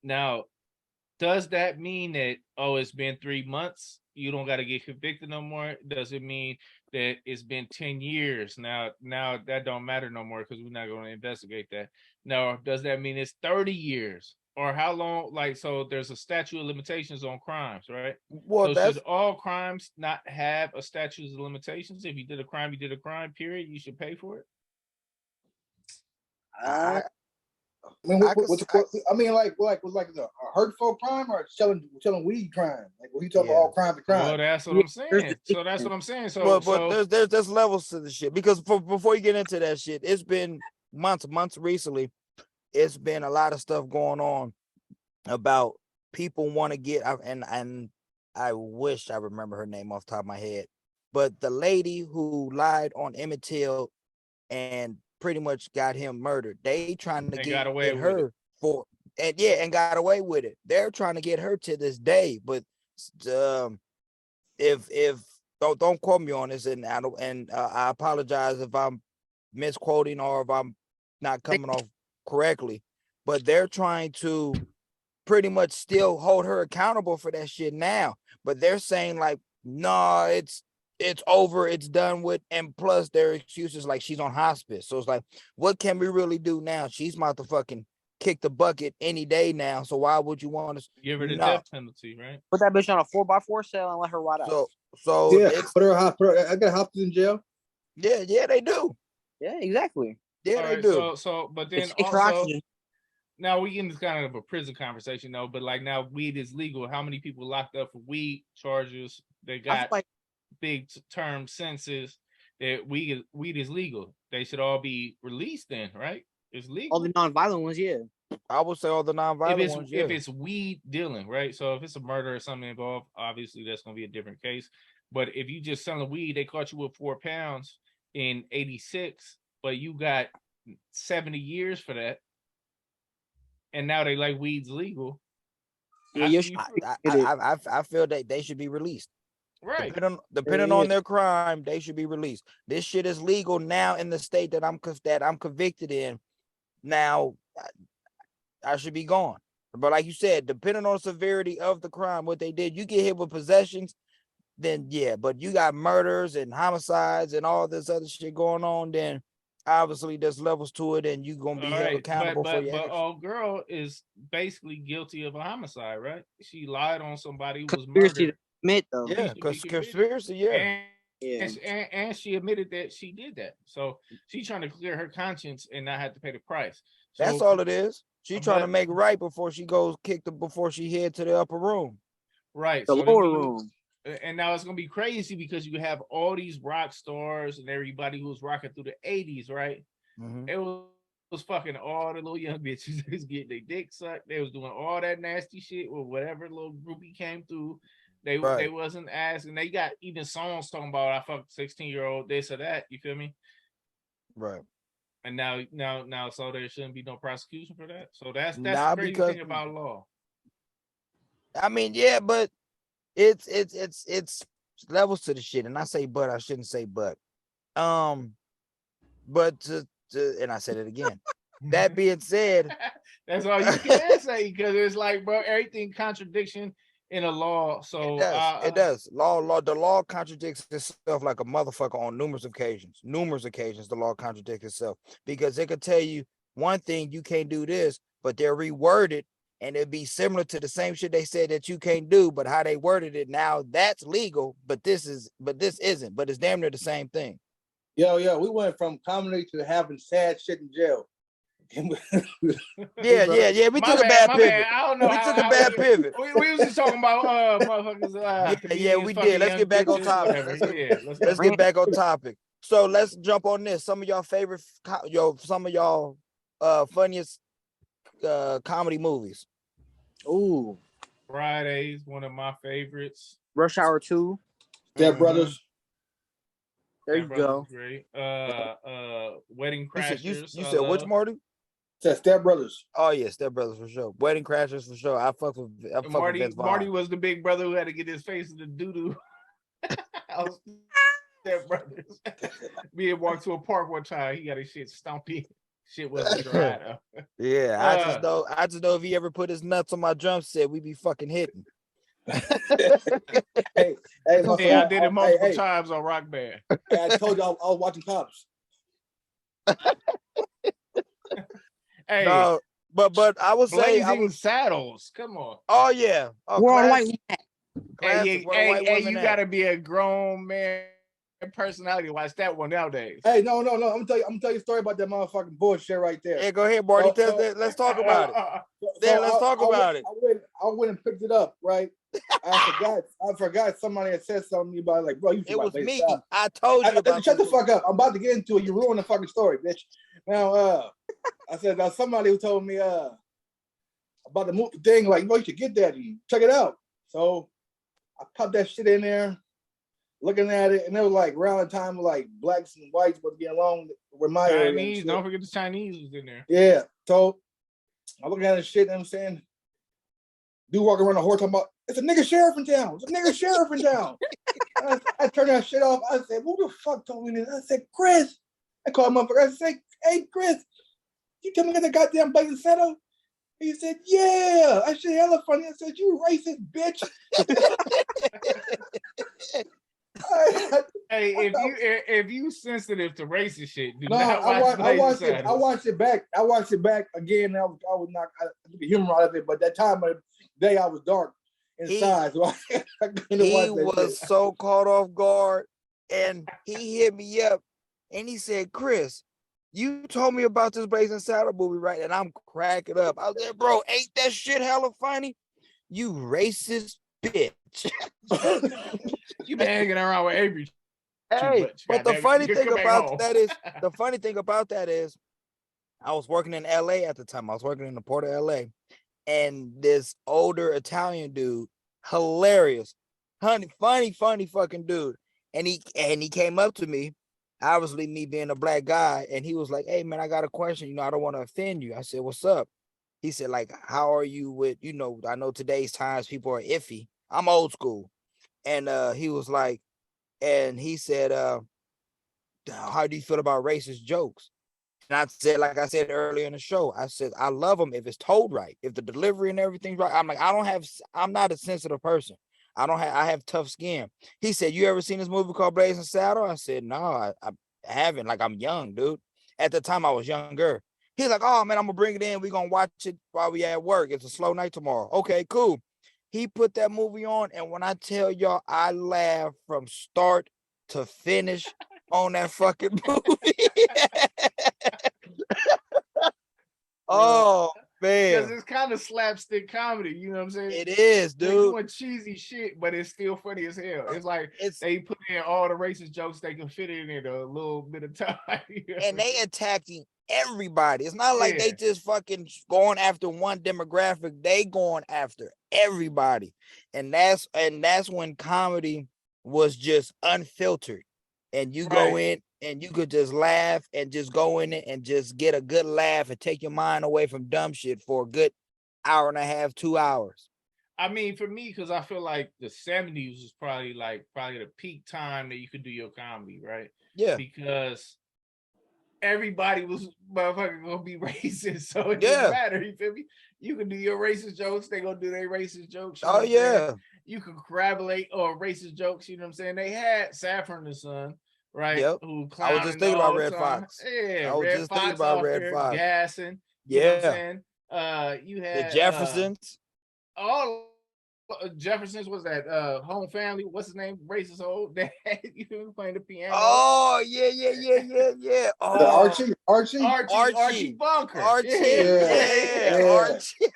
S4: Now, does that mean that, it's been 3 months, you don't got to get convicted no more? Does it mean that it's been 10 years? Now that don't matter no more because we're not going to investigate that. Now, does that mean it's 30 years? Or how long? Like, so there's a statute of limitations on crimes, right?
S2: Well,
S4: so should all crimes not have a statute of limitations? If you did a crime, period. You should pay for it.
S3: Like a hurtful crime or selling weed crime? Like, when you talking about all crimes of crime?
S4: Well, that's what I'm saying. So that's what I'm saying.
S2: But there's levels to the shit because before you get into that shit, it's been months recently. It's been a lot of stuff going on about people want to get and I wish I remember her name off the top of my head, but the lady who lied on Emmett Till and pretty much got him murdered. They trying to get her for and got away with it. They're trying to get her to this day, but if don't quote me on this, and I apologize if I'm misquoting or if I'm not coming off correctly, but they're trying to pretty much still hold her accountable for that shit now. But they're saying like, no, it's over, it's done with, and plus their excuses like she's on hospice. So it's like, what can we really do now? She's about to fucking kick the bucket any day now. So why would you want to
S4: give her the death penalty, right?
S5: Put that bitch on a 4x4 cell and let her ride out.
S2: So
S3: yeah, put her I got hospitals in jail.
S2: Yeah, they do.
S5: Yeah, exactly.
S2: Yeah,
S4: all
S2: they
S4: right,
S2: do.
S4: So but then also, now we get into kind of a prison conversation though, but like now weed is legal. How many people locked up for weed charges? They got big term sentences that weed is legal. They should all be released then, right? It's legal.
S5: All the non-violent ones, yeah.
S2: I would say all the non-violent ones.
S4: If it's weed dealing, right? So if it's a murder or something involved, obviously that's gonna be a different case. But if you just selling weed, they caught you with 4 pounds in '86, but you got 70 years for that, and now they like weed's legal.
S5: Yeah,
S2: I feel that they should be released.
S4: Right.
S2: Depending on their crime, they should be released. This shit is legal now in the state that I'm convicted in. Now, I should be gone. But like you said, depending on the severity of the crime, what they did, you get hit with possessions, then yeah. But you got murders and homicides and all this other shit going on, then obviously there's levels to it, and you're gonna be held accountable for your actions.
S4: But old girl is basically guilty of a homicide, right? She lied on somebody who was murdered.
S5: Though.
S2: Yeah, because conspiracy, yeah.
S4: And she admitted that she did that. So she's trying to clear her conscience and not have to pay the price. So,
S2: that's all it is. She's trying to make right before she goes before she head to the upper room.
S4: Right.
S5: The lower room.
S4: And now it's gonna be crazy because you have all these rock stars and everybody who was rocking through the 80s, right?
S2: Mm-hmm.
S4: It was fucking all the little young bitches. They was getting their dick sucked. They was doing all that nasty shit with whatever little groupie came through. They wasn't asking. They got even songs talking about I fucked 16-year-old this or that. You feel me?
S2: Right.
S4: And now, so there shouldn't be no prosecution for that. So that's the crazy thing about law.
S2: I mean, yeah, but it's levels to the shit, and I say but, I shouldn't say but. But and I said it again. That being said,
S4: that's all you can say, because it's like, bro, everything contradiction in a law. So
S2: it does. The law contradicts itself like a motherfucker on numerous occasions. The law contradicts itself because it could tell you one thing, you can't do this, but they're reworded and it'd be similar to the same shit they said that you can't do, but how they worded it now, that's legal, but this isn't, but it's damn near the same thing.
S3: Yo, we went from comedy to having sad shit in jail.
S2: Yeah. We took a bad pivot.
S4: I don't know.
S2: We took a bad pivot.
S4: We was just talking about motherfuckers.
S2: Yeah, we did. Let's get back on topic. Let's get back on topic. So let's jump on this. Some of y'all favorite, funniest comedy movies.
S5: Ooh,
S4: Fridays, one of my favorites.
S5: Rush Hour 2.
S3: Step Brothers.
S5: There you go.
S4: Great. Wedding Crashers.
S2: You said which, Marty?
S3: Step Brothers.
S2: Oh yeah, Step Brothers for sure. Wedding Crashers for sure. I fuck with
S4: Marty was the big brother who had to get his face in the doo-doo. Step Brothers. Me and walked to a park one time. He got his shit stumpy. Shit wasn't dry though.
S2: Yeah, I just know if he ever put his nuts on my drum set, we be fucking hitting.
S3: hey,
S4: I did it multiple times on Rock Band.
S3: I told you I was watching Cops.
S4: Hey,
S2: no, but I would say
S4: Blazing Saddles. Come on.
S2: Oh yeah.
S5: We're on white.
S4: Hey, you gotta be a grown man personality to watch that one nowadays.
S3: Hey, no. I'm gonna tell you a story about that motherfucking bullshit right there.
S2: Hey, go ahead, Marty. Let's talk about it. Let's talk about it.
S3: I went and picked it up, right? I forgot somebody had said something to me about it, like, bro, you
S2: it was me. I told you about
S3: shut the fuck up. I'm about to get into it. You ruined the fucking story, bitch. Now, I said there's somebody who told me about the movie thing, like, bro, you should get that and check it out. So I popped that shit in there, looking at it, and it was like around the time of like blacks and whites was getting along with my
S4: Chinese. Don't forget the Chinese was in there.
S3: Yeah. So I look at this shit, and I'm saying, dude walking around the horse talking about, it's a nigga sheriff in town. It's a nigga sheriff in town. I turned that shit off. I said, who the fuck told me this? I said, Chris. I called him up. I said, hey, Chris, you tell me that goddamn Blazing Saddle? He said, yeah. I said, hella funny. I said, you racist bitch.
S4: Hey, if you sensitive to racist shit,
S3: I watched it back. I watched it back again. I was not. I took the humor out of it, but that time of the day I was dark inside.
S2: He was so caught off guard, and he hit me up, and he said, "Chris, you told me about this Blazing Saddle movie, right?" And I'm cracking up. I was like, "Bro, ain't that shit hella funny? You racist bitch."
S4: You been hanging around with Avery.
S2: Hey, but the funny thing about that is, I was working in LA at the time. I was working in the port of LA, and this older Italian dude, hilarious, funny fucking dude. And he came up to me, obviously me being a black guy, and he was like, "Hey man, I got a question. You know, I don't want to offend you." I said, "What's up?" He said, like, "How are you with, you know, I know today's times people are iffy. I'm old school." And he was like, and he said, "How do you feel about racist jokes?" And I said, like I said earlier in the show, I said, I love them if it's told right, if the delivery and everything's right. I'm like, I'm not a sensitive person. I have tough skin. He said, "You ever seen this movie called Blazing Saddle?" I said, "No, I haven't. Like, I'm young, dude." At the time, I was younger. He's like, "Oh man, I'm gonna bring it in. We're gonna watch it while we at work. It's a slow night tomorrow." Okay, cool. He put that movie on, and when I tell y'all, I laughed from start to finish on that fucking movie. Oh
S4: Because
S2: man,
S4: it's kind of slapstick comedy, you know what I'm saying?
S2: it is,
S4: They're
S2: dude.
S4: doing cheesy shit, but it's still funny as hell. It's like
S2: It's
S4: they put in all the racist jokes they can fit in a little bit of time. You know?
S2: and they attacking everybody. It's not like they
S4: Yeah.
S2: just fucking going after one demographic. They going after everybody, and that's when comedy was just unfiltered, and you go
S4: Right.
S2: in and you could just laugh and just go in it and just get a good laugh and take your mind away from dumb shit for a good hour and a half, 2 hours.
S4: I mean, for me, because I feel like the 70s was probably the peak time that you could do your comedy, right?
S2: Yeah,
S4: Because everybody was motherfucking gonna be racist, so it didn't
S2: yeah.
S4: matter. You feel me? You can do your racist jokes, they gonna do their racist jokes. You know
S2: Oh
S4: what I'm saying?
S2: yeah,
S4: You can corroborate or racist jokes. You know what I'm saying? They had Saffron the Son, right?
S2: yep.
S4: Who
S2: I was just
S4: clowning the
S2: thinking about
S4: whole
S2: Red
S4: time.
S2: Fox.
S4: Yeah,
S2: I was
S4: Red
S2: just thinking
S4: Fox
S2: about
S4: off
S2: Red
S4: there
S2: Fox.
S4: gassing. You know what I'm
S2: Yeah,
S4: saying? You
S2: the
S4: had
S2: Jeffersons.
S4: all Jefferson's was that home family. What's his name? Racist old dad. You know, playing the piano.
S2: Oh yeah.
S3: The
S2: Oh,
S4: Archie Bunker.
S3: Yeah.
S2: Archie.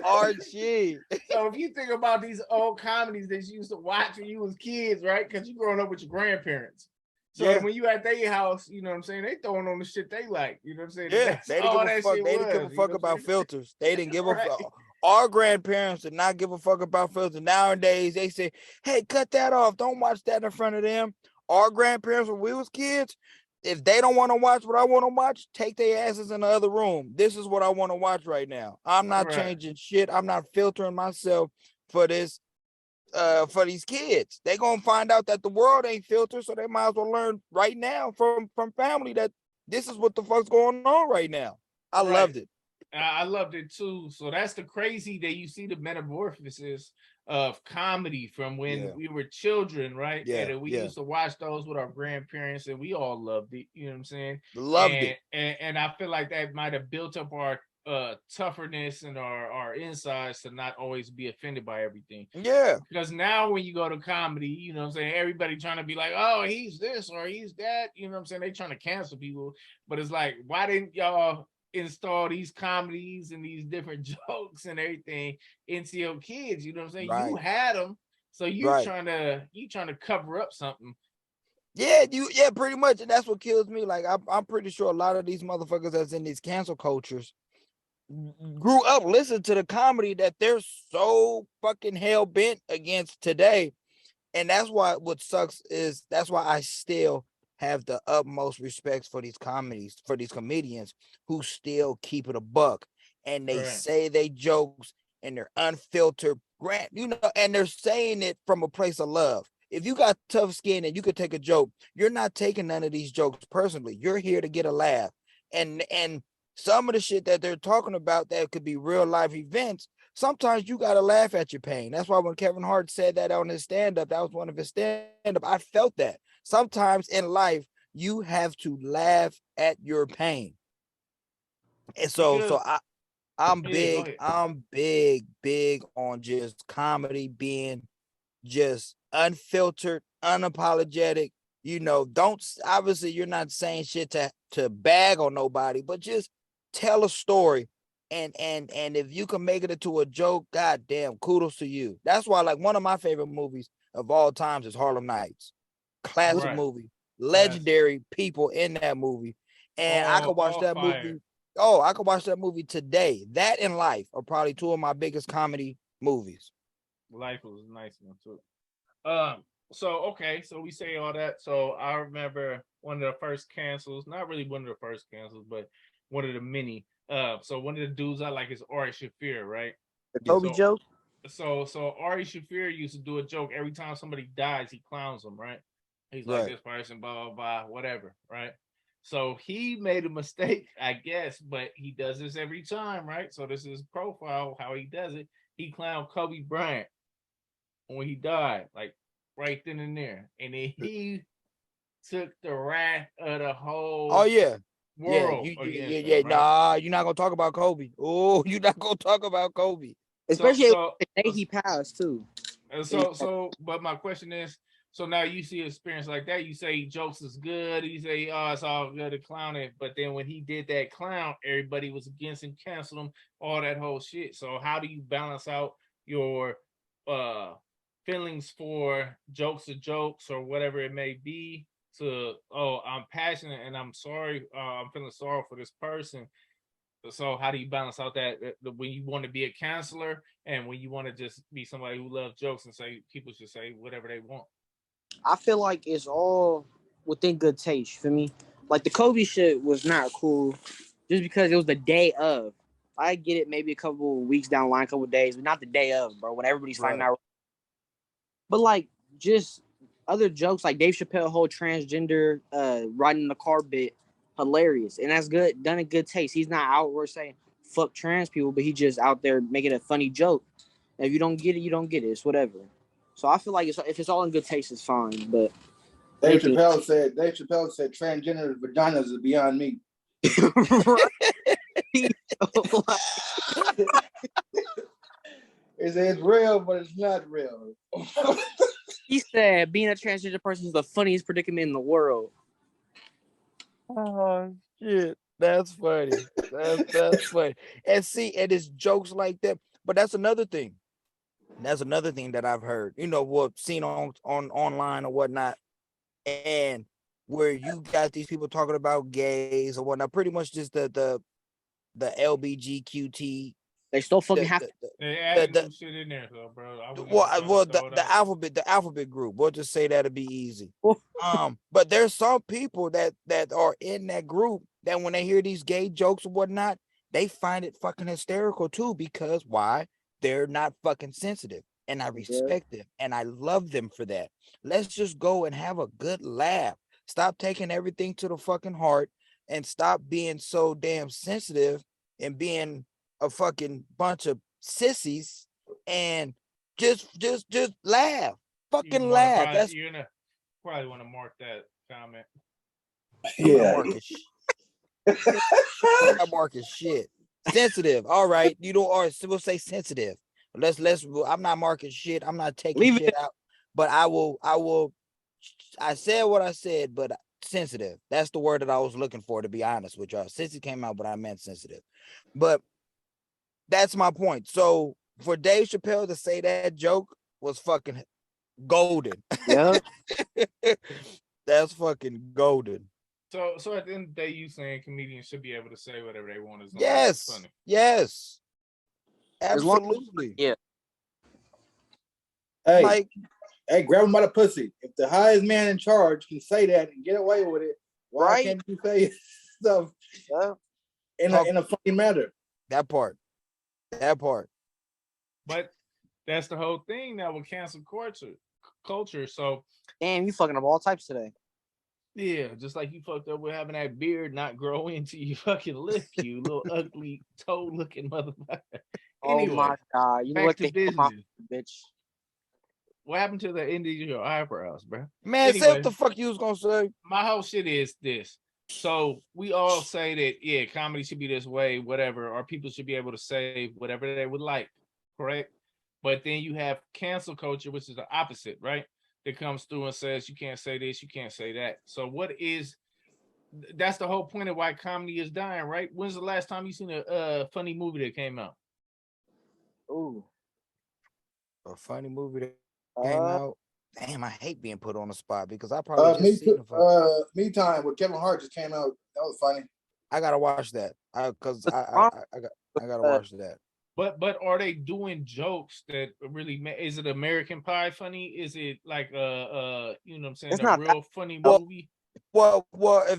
S2: Archie.
S4: So if you think about these old comedies that you used to watch when you was kids, right? Because you growing up with your grandparents. So
S2: Yeah.
S4: when you at their house, you know what I'm saying? They throwing on the shit they like. You know what I'm saying?
S2: Yeah,
S4: That's
S2: they didn't
S4: all
S2: give a
S4: that
S2: fuck.
S4: shit
S2: They didn't give a
S4: was.
S2: fuck about filters. They didn't give a
S4: Right.
S2: fuck. Our grandparents did not give a fuck about filters. Nowadays, they say, "Hey, cut that off. Don't watch that in front of them." Our grandparents, when we was kids, if they don't want to watch what I want to watch, take their asses in the other room. This is what I want to watch right now. I'm not
S4: Right.
S2: changing shit. I'm not filtering myself for this. For these kids, they gonna find out that the world ain't filtered, so they might as well learn right now from family that this is what the fuck's going on right now. I
S4: Right.
S2: loved it.
S4: I loved it too. So that's the crazy that you see the metamorphosis of comedy from when we were children, right?
S2: Yeah,
S4: And we
S2: yeah.
S4: used to watch those with our grandparents, and we all loved it. You know what I'm saying?
S2: Loved it.
S4: And I feel like that might have built up our toughness and our insides to not always be offended by everything.
S2: Yeah.
S4: Because now when you go to comedy, you know what I'm saying, everybody trying to be like, oh, he's this or he's that. You know what I'm saying? They trying to cancel people. But it's like, why didn't y'all install these comedies and these different jokes and everything into your kids? You know what I'm saying?
S2: Right.
S4: You had them, so you
S2: Right.
S4: trying to cover up something.
S2: Yeah, pretty much. And that's what kills me. Like, I'm pretty sure a lot of these motherfuckers that's in these cancel cultures grew up listening to the comedy that they're so fucking hell bent against today. And that's why what sucks is that's why I still have the utmost respect for these comedies, for these comedians who still keep it a buck and they say they jokes and they're unfiltered, and they're saying it from a place of love. If you got tough skin and you could take a joke, you're not taking none of these jokes personally. You're here to get a laugh. And some of the shit that they're talking about that could be real life events, sometimes you gotta laugh at your pain. That's why when Kevin Hart said that on his stand-up, that was one of his stand-up, I felt that. Sometimes in life, you have to laugh at your pain. And so I'm big on just comedy being just unfiltered, unapologetic. You know, obviously you're not saying shit to bag on nobody, but just tell a story. And if you can make it into a joke, goddamn, kudos to you. That's why, like, one of my favorite movies of all times is Harlem Nights. Classic movie, legendary people in that movie. And I could watch
S4: all
S2: that
S4: fire.
S2: movie. Oh, I could watch that movie today. That and Life are probably two of my biggest comedy movies.
S4: Life was a nice one too. So okay, so we say all that. So I remember one of the first cancels, not really one of the first cancels, but one of the many. So one of the dudes I like is Ari Shafir, right?
S5: The Kobe
S4: So
S5: joke.
S4: so Ari Shafir used to do a joke every time somebody dies, he clowns them, right? He's like
S2: Right.
S4: this person, blah blah blah, whatever, right? So he made a mistake, I guess, but he does this every time, right? So this is profile how he does it. He clowned Kobe Bryant when he died, like right then and there, and then he took the wrath of the whole
S2: Oh yeah. Yeah,
S4: world
S2: yeah,
S4: against
S2: yeah.
S4: him, right?
S2: Nah, you're not gonna talk about Kobe. Oh, you're not gonna talk about Kobe.
S5: Especially
S4: So
S5: the day he passed too.
S4: but my question is, so now you see an experience like that, you say jokes is good, you say, oh, it's all good to clown it, but then when he did that clown, everybody was against him, canceled him, all that whole shit. So how do you balance out your uh feelings for jokes or jokes or whatever it may be to, oh, I'm passionate and I'm sorry, I'm feeling sorry for this person. So how do you balance out that when you want to be a counselor and when you want to just be somebody who loves jokes and say people should say whatever they want?
S5: I feel like it's all within good taste for me. Like the Kobe shit was not cool, just because it was the day of. I get it, maybe a couple of weeks down the line, a couple of days, but not the day of, bro. When everybody's finding
S2: Right.
S5: out. But like just other jokes, like Dave Chappelle whole transgender riding in the car bit, hilarious, and that's good, done in good taste. He's not out there saying fuck trans people, but he just out there making a funny joke. And if you don't get it, you don't get it. It's whatever. So I feel like if it's all in good taste, it's fine. But
S3: Dave Chappelle said transgender vaginas is beyond me. It's real, but it's not real.
S5: He said being a transgender person is the funniest predicament in the world.
S2: Oh shit, that's funny. That's funny. And see, and it's jokes like that. But that's another thing. That's another thing that I've heard. You know, what seen on online or whatnot, and where you got these people talking about gays or whatnot. Pretty much just the LBGQT.
S5: They still fucking have.
S4: They added new shit in there, though, bro.
S2: The alphabet group. We'll just say that'll be easy. But there's some people that are in that group that when they hear these gay jokes or whatnot, they find it fucking hysterical too, because why? They're not fucking sensitive. And I respect them and I love them for that. Let's just go and have a good laugh. Stop taking everything to the fucking heart and stop being so damn sensitive and being a fucking bunch of sissies and just laugh. Fucking laugh.
S4: You're gonna probably want to mark that comment.
S3: Yeah.
S2: I'm not marking shit. Sensitive. All right. You don't, or we'll say sensitive. I'm not marking shit. I'm not taking shit out. But I said what I said, but sensitive. That's the word that I was looking for, to be honest with y'all. Since it came out, but I meant sensitive. But that's my point. So for Dave Chappelle to say that joke was fucking golden.
S5: Yeah.
S2: That's fucking golden.
S4: So at the end of the day, you saying comedians should be able to say whatever they want as long
S2: yes,
S4: as it's funny.
S2: Yes, absolutely.
S5: Yeah.
S3: Hey, grab him by the pussy. If the highest man in charge can say that and get away with it, why can't you say stuff in a funny manner?
S2: That part.
S4: But that's the whole thing now with cancel culture. So
S5: damn, you fucking up all types today.
S4: Yeah, just like you fucked up with having that beard not grow into your fucking lip, you little ugly toe-looking motherfucker. Anyway,
S5: oh my god, you
S4: back
S5: look
S4: to business,
S5: bitch.
S4: What happened to the end of your eyebrows, bro?
S2: Man, say what the fuck you was gonna say.
S4: My whole shit is this. So we all say that, comedy should be this way, whatever, or people should be able to say whatever they would like, correct? But then you have cancel culture, which is the opposite, right? That comes through and says you can't say this, you can't say that. So that's the whole point of why comedy is dying, right? When's the last time you seen a funny movie that came out?
S5: Ooh,
S2: a funny movie that came out. Damn, I hate being put on the spot because I probably
S3: Me Time with Kevin Hart just came out was funny.
S2: I gotta watch that. I gotta watch that.
S4: But are they doing jokes that really is it American Pie funny? Is it like you know what I'm saying,
S5: It's
S4: a
S5: not
S4: real funny
S2: Well,
S4: movie?
S2: Well,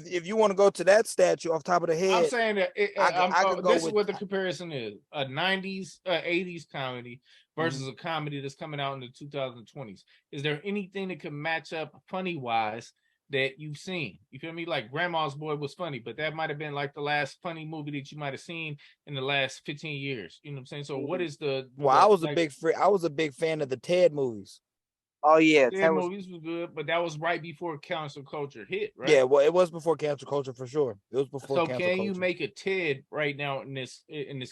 S2: if you want to go to that statue off top of the head,
S4: I'm saying that
S2: I could go
S4: this is
S2: with
S4: what the comparison is: a '90s, '80s comedy versus a comedy that's coming out in the 2020s. Is there anything that can match up funny wise that you've seen? You feel me? Like Grandma's Boy was funny, but that might have been like the last funny movie that you might have seen in the last 15 years. You know what I'm saying? So what is
S2: Well, I was a big fan of the Ted movies.
S5: Oh yeah,
S4: Ted movies was good, but that was right before cancel culture hit, right?
S2: Yeah, well, it was before cancel culture for sure. It was before.
S4: So
S2: cancel
S4: can
S2: culture.
S4: you make a Ted right now in this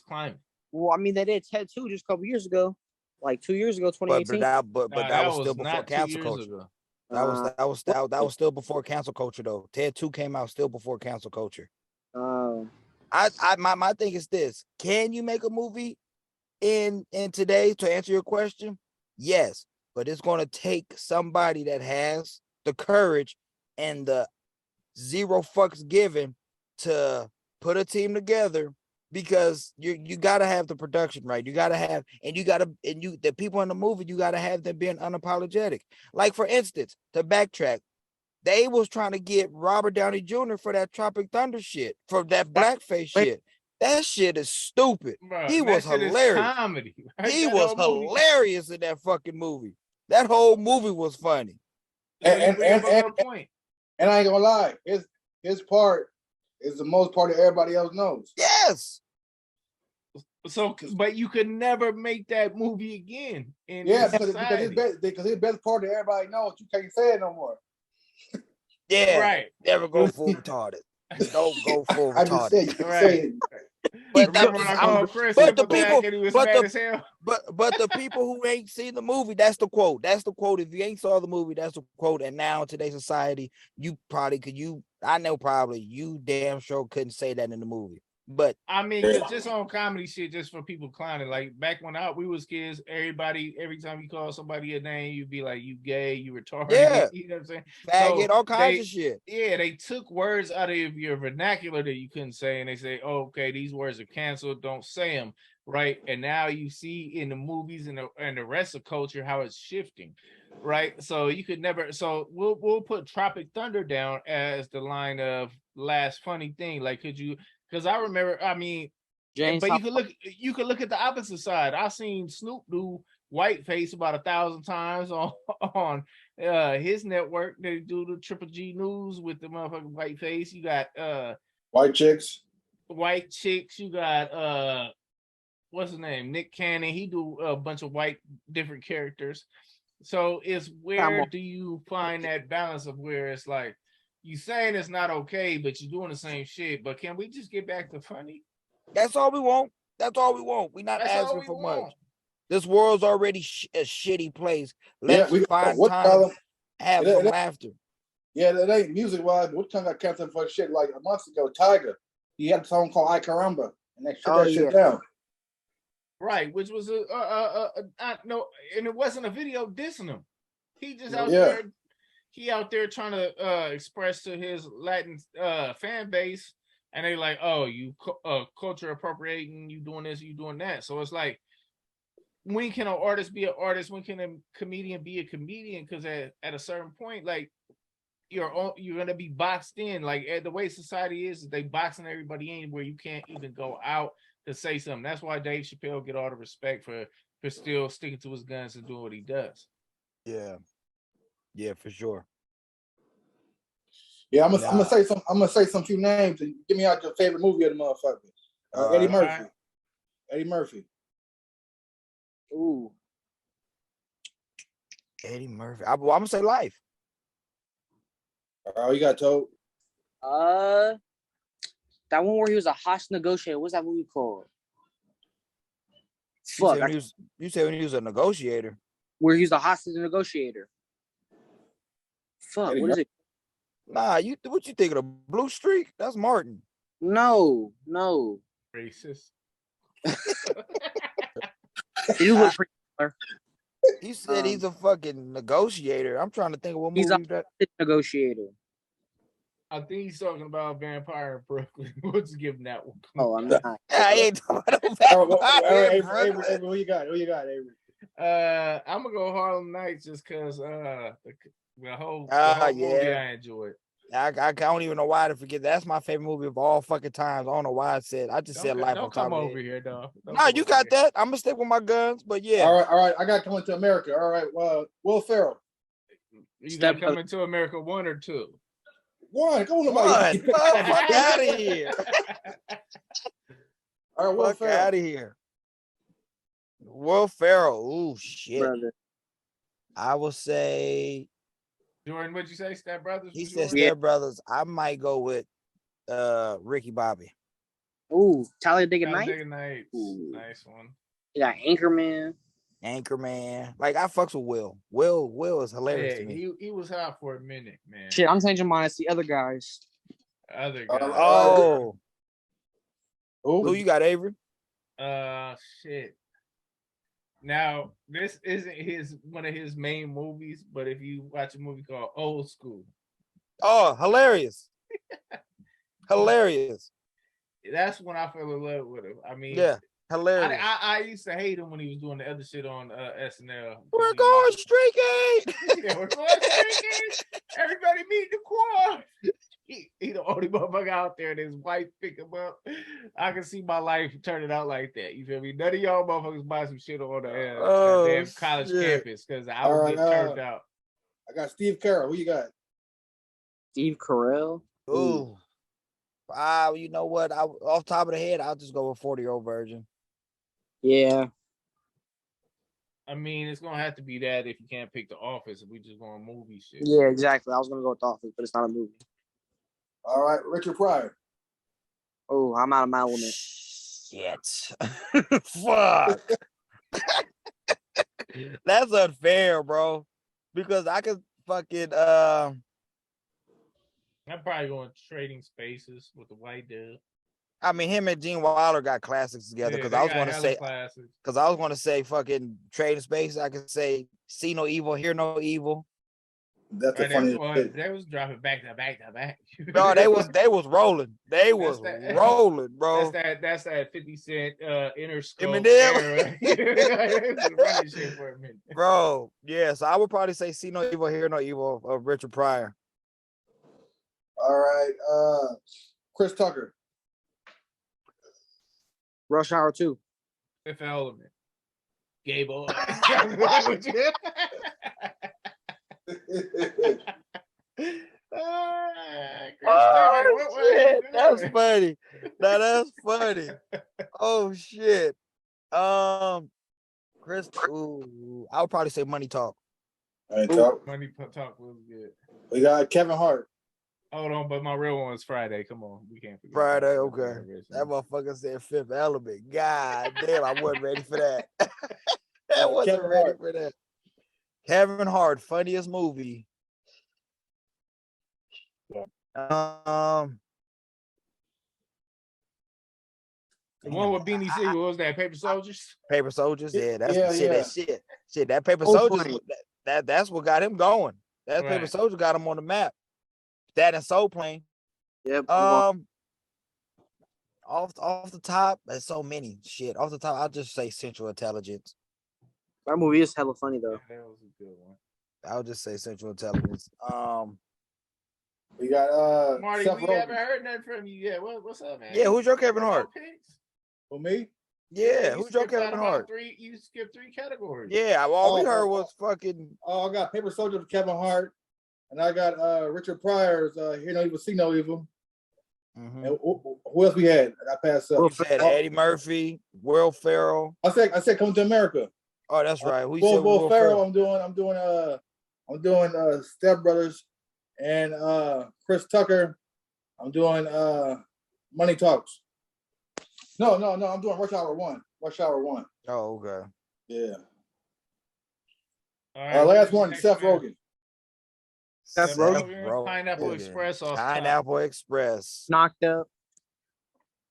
S4: climate?
S5: Well, I mean, they did Ted 2 just a couple years ago, like 2 years ago, 2018.
S2: But that was still before
S4: not
S2: cancel
S4: 2 years
S2: culture.
S4: ago.
S2: That was still before cancel culture though. Ted 2 came out still before cancel culture. My thing is this: can you make a movie in today? To answer your question, yes, but it's going to take somebody that has the courage and the zero fucks given to put a team together, because you got to have the production right. You got to have, the people in the movie, you got to have them being unapologetic. Like, for instance, to backtrack, they was trying to get Robert Downey Jr. for that Tropic Thunder shit, for that blackface shit. That shit is stupid.
S4: Bro,
S2: he was hilarious.
S4: Comedy. Right?
S2: He was hilarious in that fucking movie. That whole movie was funny.
S3: And I ain't gonna lie, his part is the most part that everybody else knows.
S2: Yes.
S4: So, but you could never make that movie again.
S3: Because his best part that everybody knows, you can't say it no more.
S2: Yeah,
S4: right.
S2: Never go full retarded. Don't go full retarded.
S3: I just said you can say it.
S2: But the people who ain't seen the movie, that's the quote. That's the quote. If you ain't saw the movie, that's the quote. And now in today's society, you probably could. You damn sure couldn't say that in the movie. But
S4: I mean, just on comedy shit, just for people clowning. Like back when we was kids, every time you call somebody a name, you'd be like, "You gay, you retarded."
S2: Yeah,
S4: you know what I'm saying?
S2: Faggot, all kinds of shit.
S4: Yeah, they took words out of your vernacular that you couldn't say, and they say, "Oh, okay, these words are canceled. Don't say them." Right? And now you see in the movies and the rest of culture how it's shifting. Right? So you could never. So we'll put Tropic Thunder down as the line of last funny thing. Like, could you? Because I remember, I mean, James, but you could look at the opposite side. I've seen Snoop do whiteface about 1,000 times on his network. They do the Triple G News with the motherfucking whiteface. You got
S3: white chicks.
S4: You got what's his name? Nick Cannon. He do a bunch of different characters. So it's where do you find that balance of where it's like, you saying it's not okay, but you're doing the same shit. But can we just get back to funny?
S2: That's all we want. That's all we want. We're not asking for much. This world's already a shitty place. Let's find time have some laughter.
S3: Yeah, that ain't music wise. What time got canceled for shit like a month ago? Tiger, he had a song called "I Caramba," and they shut that shit down.
S4: Right, which was no, and it wasn't a video dissing him. He just out there trying to express to his Latin fan base, and they like, oh, you culture appropriating, you doing this, you doing that. So it's like, when can an artist be an artist? When can a comedian be a comedian? Because at a certain point, like, you're gonna be boxed in. Like, the way society is, they boxing everybody in where you can't even go out to say something. That's why Dave Chappelle get all the respect for still sticking to his guns and doing what he does.
S2: Yeah, for sure.
S3: Yeah, I'm gonna say some few names and give me out your favorite movie of the motherfucker. Eddie Murphy. Right. Eddie Murphy.
S5: Ooh.
S2: Eddie Murphy. I'm gonna say Life.
S3: Oh, you got told.
S5: That one where he was a hostage negotiator. What's that movie called?
S2: Fuck. You said when he was a negotiator.
S5: Where he's a hostage negotiator. Fuck, what is it?
S2: Nah, what you think of the Blue Streak? That's Martin.
S5: No.
S4: Racist.
S5: You look pretty similar.
S2: He said he's a fucking negotiator. I'm trying to think of what movie
S5: he's a negotiator.
S4: I think he's talking about Vampire in Brooklyn. We'll just give him that one.
S5: Oh, I'm not.
S2: I ain't talking
S3: All
S2: about
S3: right,
S2: Vampire in
S3: Avery,
S2: Brooklyn.
S3: who you got? Who you got, Avery?
S4: I'm gonna go Harlem Nights just because the whole movie I enjoyed.
S2: I don't even know why to forget. That's my favorite movie of all fucking times. I don't know why I said. I just said life on top of it.
S4: Don't come over here, dog.
S2: No, you got that. I'm gonna stick with my guns, but yeah.
S3: All right. I got Coming to America. All right. Well, Will Ferrell.
S4: You got Coming to America 1 or 2?
S3: One. Come on,
S2: One. Fuck out of here.
S3: All right, Will
S2: Fuck
S3: Ferrell.
S2: out of here. Will Ferrell. Ooh, shit.
S5: Brother.
S2: I will say.
S4: Jordan, what'd you say? Step Brothers?
S2: He said Step Brothers. I might go with Ricky Bobby.
S5: Ooh, Talladega Nights.
S4: Talladega Nights. Nice one.
S5: You got Anchorman.
S2: Like I fucks with Will. Will is hilarious to me.
S4: He was hot for a minute, man.
S5: Shit, I'm changing mine. It's the other guys.
S4: Other guys.
S2: Oh.
S3: Who
S2: you got, Avery?
S4: Shit. Now, this isn't one of his main movies, but if you watch a movie called Old School.
S2: Oh, hilarious. Hilarious.
S4: That's when I fell in love with him. I mean,
S2: yeah, hilarious.
S4: I used to hate him when he was doing the other shit on SNL.
S2: We're going streaking.
S4: Yeah, we're going streaking. Everybody meet the quad. He the only motherfucker out there, and his wife pick him up. I can see my life turning out like that. You feel me? None of y'all motherfuckers buy some shit on the damn college campus because I would get turned out.
S3: I got Steve Carell. Who you got?
S5: Steve Carell.
S2: Ooh. You know what? Off top of the head, I'll just go with 40-year-old virgin.
S5: Yeah.
S4: I mean, it's gonna have to be that if you can't pick The Office. If we just going movie shit.
S5: Yeah, exactly. I was gonna go with The Office, but it's not a movie.
S3: All right, Richard Pryor.
S5: Oh, I'm out of my element.
S2: Shit. Fuck. That's unfair, bro. Because I could fucking
S4: I'm probably going Trading Spaces with the white dude.
S2: I mean, him and Gene Wilder got classics together. Because I was going to say fucking Trading Spaces. I could say See No Evil, Hear No Evil.
S3: That's a funny one.
S4: They was dropping back to back to back.
S2: No, they was rolling. They was rolling, bro.
S4: That's that 50 Cent Interscope
S2: Eminem.
S4: Running shit for a minute.
S2: Bro, yeah. So I would probably say See No Evil, Hear No Evil of Richard Pryor.
S3: All right, Chris Tucker.
S5: Rush Hour 2.
S4: Fifth Element. Gay boy.
S2: Shit. That's funny. Now that's funny. Oh shit. Chris. Ooh, I would probably say Money Talk.
S4: Money Talk was good.
S3: We got Kevin Hart.
S4: Hold on, but my real one is Friday. Come on, we can't forget
S2: Friday. Okay, that motherfucker said Fifth Element. God damn, I wasn't ready for that. I wasn't ready for that. Kevin Hart, funniest movie.
S4: The one with Beanie C, what was that? Paper Soldiers?
S2: Paper Soldiers, yeah, that's that shit. Shit, that Paper Soldiers, that's what got him going. That Paper Soldier got him on the map. That and Soul Plane.
S5: Yep.
S2: Off the top, there's so many shit. Off the top, I'll just say Central Intelligence.
S5: That movie is hella funny though.
S4: That was a good one.
S2: I'll just say Central Intelligence.
S3: We got
S4: Marty,
S3: Seth
S4: we
S3: Rogen.
S4: haven't heard nothing from you yet. What's up, man?
S2: Yeah, who's your Kevin Hart?
S3: For me?
S2: Yeah, who's your Kevin Hart?
S4: You skipped 3 categories.
S2: Yeah, all we heard was fucking.
S3: Oh, I got Paper Soldier with Kevin Hart, and I got Richard Pryor's Hear No Evil, See No Evil.
S2: Mm-hmm.
S3: And who else we had? I passed up.
S2: You said Eddie Murphy, Will Ferrell.
S3: I said Coming to America.
S2: Oh, that's right.
S3: Will Ferrell. I'm doing Step Brothers, and Chris Tucker. I'm doing Money Talks. No. I'm doing Rush Hour 1. Rush Hour 1.
S2: Oh, okay.
S3: Yeah.
S4: All right,
S3: last one, Seth Rogen.
S5: Seth
S2: Rogen.
S4: Pineapple Express.
S2: Pineapple Express.
S5: Knocked Up.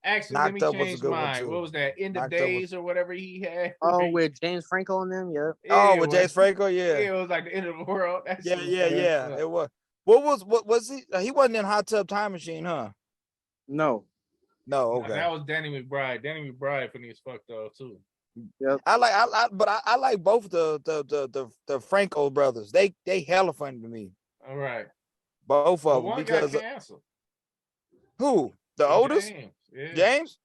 S4: Actually,
S2: Knocked
S4: let
S2: Up
S4: me
S2: was a
S4: change
S2: good one,
S4: mine.
S2: too.
S4: What was that? End of
S2: Knocked Up
S4: Days or whatever he had.
S5: Oh, with James Franco and them. Yep.
S2: With James Franco, yeah.
S4: Yeah, it was like the end of the world.
S2: Yeah. It was. What was he? He wasn't in Hot Tub Time Machine, huh?
S5: No.
S2: No,
S4: Nah,
S2: okay.
S4: that was Danny McBride. Danny McBride funny as fuck though too.
S5: Yep.
S2: I like both the Franco brothers. They hella funny to me.
S4: All right.
S2: Both
S4: But
S2: of them
S4: one got
S2: because
S4: canceled.
S2: who? The oldest?
S4: James. Yeah.
S2: James?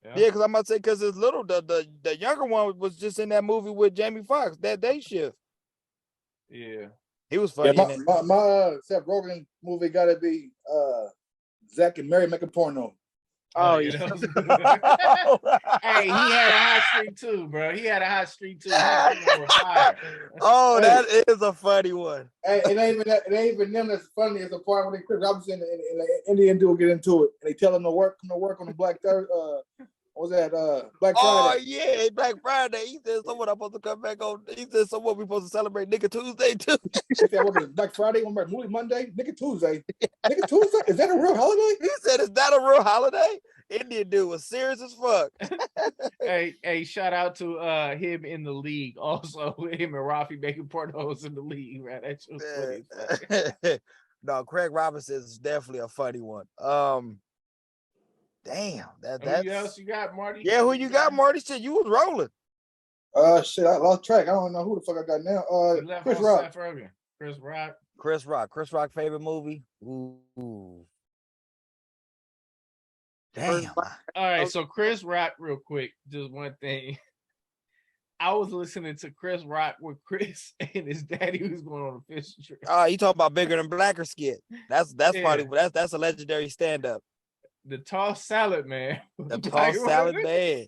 S4: Yeah.
S2: Yeah, because I'm about to say because it's little the younger one was just in that movie with Jamie Foxx, that day shift.
S4: Yeah.
S2: He was funny.
S3: Yeah,
S2: in
S3: my Seth Rogen movie gotta be Zach and Mary making porno.
S5: Oh,
S4: yeah.
S5: yeah.
S4: That was good.
S2: it.
S4: Hey, he had a hot streak too, bro. He had a hot streak too. He was fire.
S2: Oh,
S3: Hey.
S2: that is a funny one.
S3: Hey, it ain't even them that's funny. It's the part when Chris Robinson and the Indian dude get into it, and they tell him to work on the Black Thursday. What was that? Black
S2: Oh
S3: Friday.
S2: yeah, Black Friday. He said someone I'm supposed to come back on. He said someone we supposed to celebrate Nigga Tuesday too.
S3: He said, "What is it, Black Friday? Remember Mooney Monday? Nigga Tuesday. Nigga Tuesday? Is that a real holiday?"
S2: He said, "Is that a real holiday?" Indian dude was serious as fuck.
S4: Hey, shout out to him in the league. Also, him and Rafi making pornos in the league, man. That's just funny as fuck.
S2: No, Craig Robinson is definitely a funny one. Damn, that's
S4: Who else you got, Marty?
S2: yeah. Who you got, Marty? Shit, you was rolling.
S3: Shit, I lost track. I don't know who the fuck I got now.
S4: You left
S3: Chris
S4: on
S3: Rock.
S4: Seth Rogen. Chris Rock.
S2: Chris Rock favorite movie. Ooh. Damn.
S4: All right, so Chris Rock, real quick, just one thing. I was listening to Chris Rock with Chris and his daddy who's going on a fishing trip.
S2: You talking about Bigger Than Blacker skit? That's
S4: Yeah.
S2: probably that's a legendary stand up.
S4: The tossed salad man.
S2: The tossed salad man.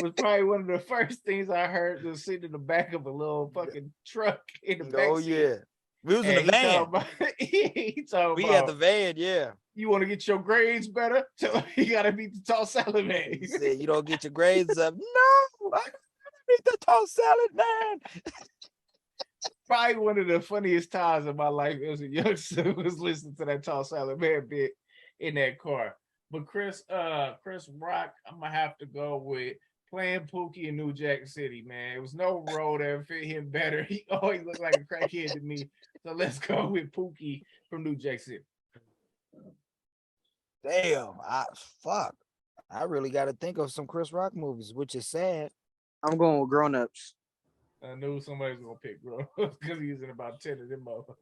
S4: Was probably one of the first things I heard, just sitting in the back of a little fucking truck in the back.
S2: Oh yeah, we was in
S4: And
S2: the van.
S4: he talking
S2: We
S4: about,
S2: had the van, yeah.
S4: you want to get your grades better? So you gotta beat the tossed salad man.
S2: He said, you don't get your grades up. No, I need the tossed salad man.
S4: Probably one of the funniest times of my life as a youngster was listening to that tossed salad man bit in that car. But Chris Rock, I'm gonna have to go with playing Pookie in New Jack City, man. It was no role that fit him better. He always looked like a crackhead to me. So let's go with Pookie from New Jack City.
S2: Damn, I really got to think of some Chris Rock movies, which is sad.
S5: I'm going with Grown Ups.
S4: I knew somebody was gonna pick, bro, because he's in about 10 of them motherfuckers.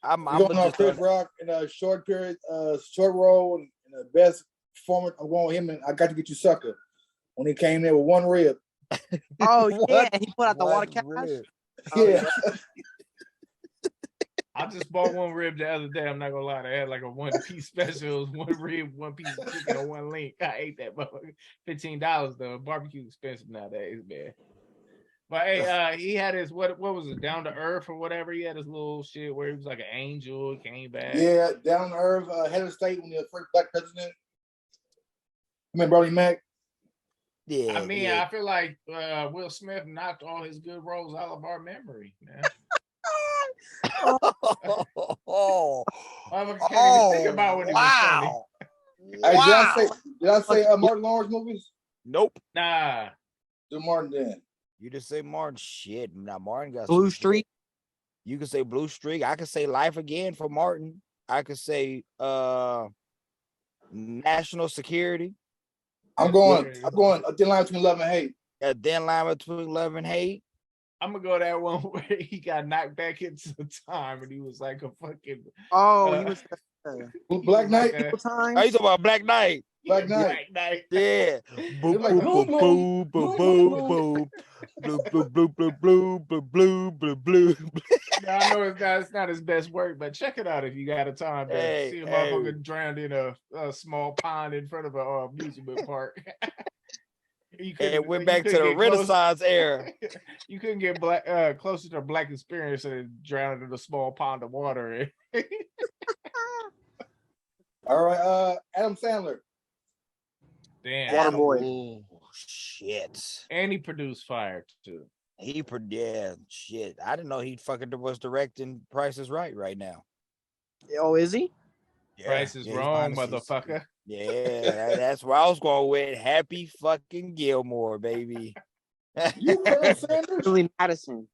S2: I'm
S3: going on Chris Rock in a short period, short role, and the best performance. I'm going with him, and I Got to Get You Sucker when he came there with one rib.
S5: Oh yeah, he put out the water cash.
S3: Yeah.
S4: I just bought one rib the other day. I'm not gonna lie, they had like a 1-piece special. It was one rib, 1 piece of chicken on 1 link. I ate that motherfucker. $15 though. Barbecue expensive nowadays, man. But hey, he had his what was it, Down to Earth or whatever. He had his little shit where he was like an angel. He came back.
S3: Yeah, Down to Earth, head of state when he was the first black president. I mean, Brody Mac.
S2: Yeah,
S4: I mean,
S2: yeah.
S4: I feel like Will Smith knocked all his good roles out of our memory, man. I can't even think about what he was funny.
S3: Hey, did I say Martin Lawrence movies?
S2: Nope.
S4: Nah.
S3: Do Martin then.
S2: You just say Martin. Shit. Now Martin got
S5: Blue
S2: some
S5: Streak.
S2: shit. You can say Blue Streak. I could say Life Again for Martin. I could say National Security.
S3: I'm going a thin line between love and hate.
S2: A thin line between love and hate.
S4: I'm gonna go that one where he got knocked back into time and he was like a fucking
S5: He was
S3: Black Knight.
S2: Are you talking about Black Knight?
S3: Black Knight.
S2: Yeah. Boom,
S3: like,
S2: boom, boom, boom, boom, boom, blue, blue, blue, blue, blue, blue, blue, blue.
S4: Yeah, I know it's not his best work, but check it out if you got a time to see a motherfucker drowned in a small pond in front of a amusement park.
S2: It went back to the Renaissance era.
S4: You couldn't get closer to a black experience than drowning in a small pond of water.
S3: All right, Adam Sandler.
S4: Damn.
S5: Waterboy.
S2: Oh shit.
S4: And he produced Fire too.
S2: Yeah, shit. I didn't know he fucking was directing Price is right now.
S5: Oh, is he?
S2: Yeah,
S4: Price is wrong, motherfucker.
S2: Yeah, that's where I was going with. Happy fucking Gilmore, baby.
S3: You Colonel Sanders?
S5: Billy Madison.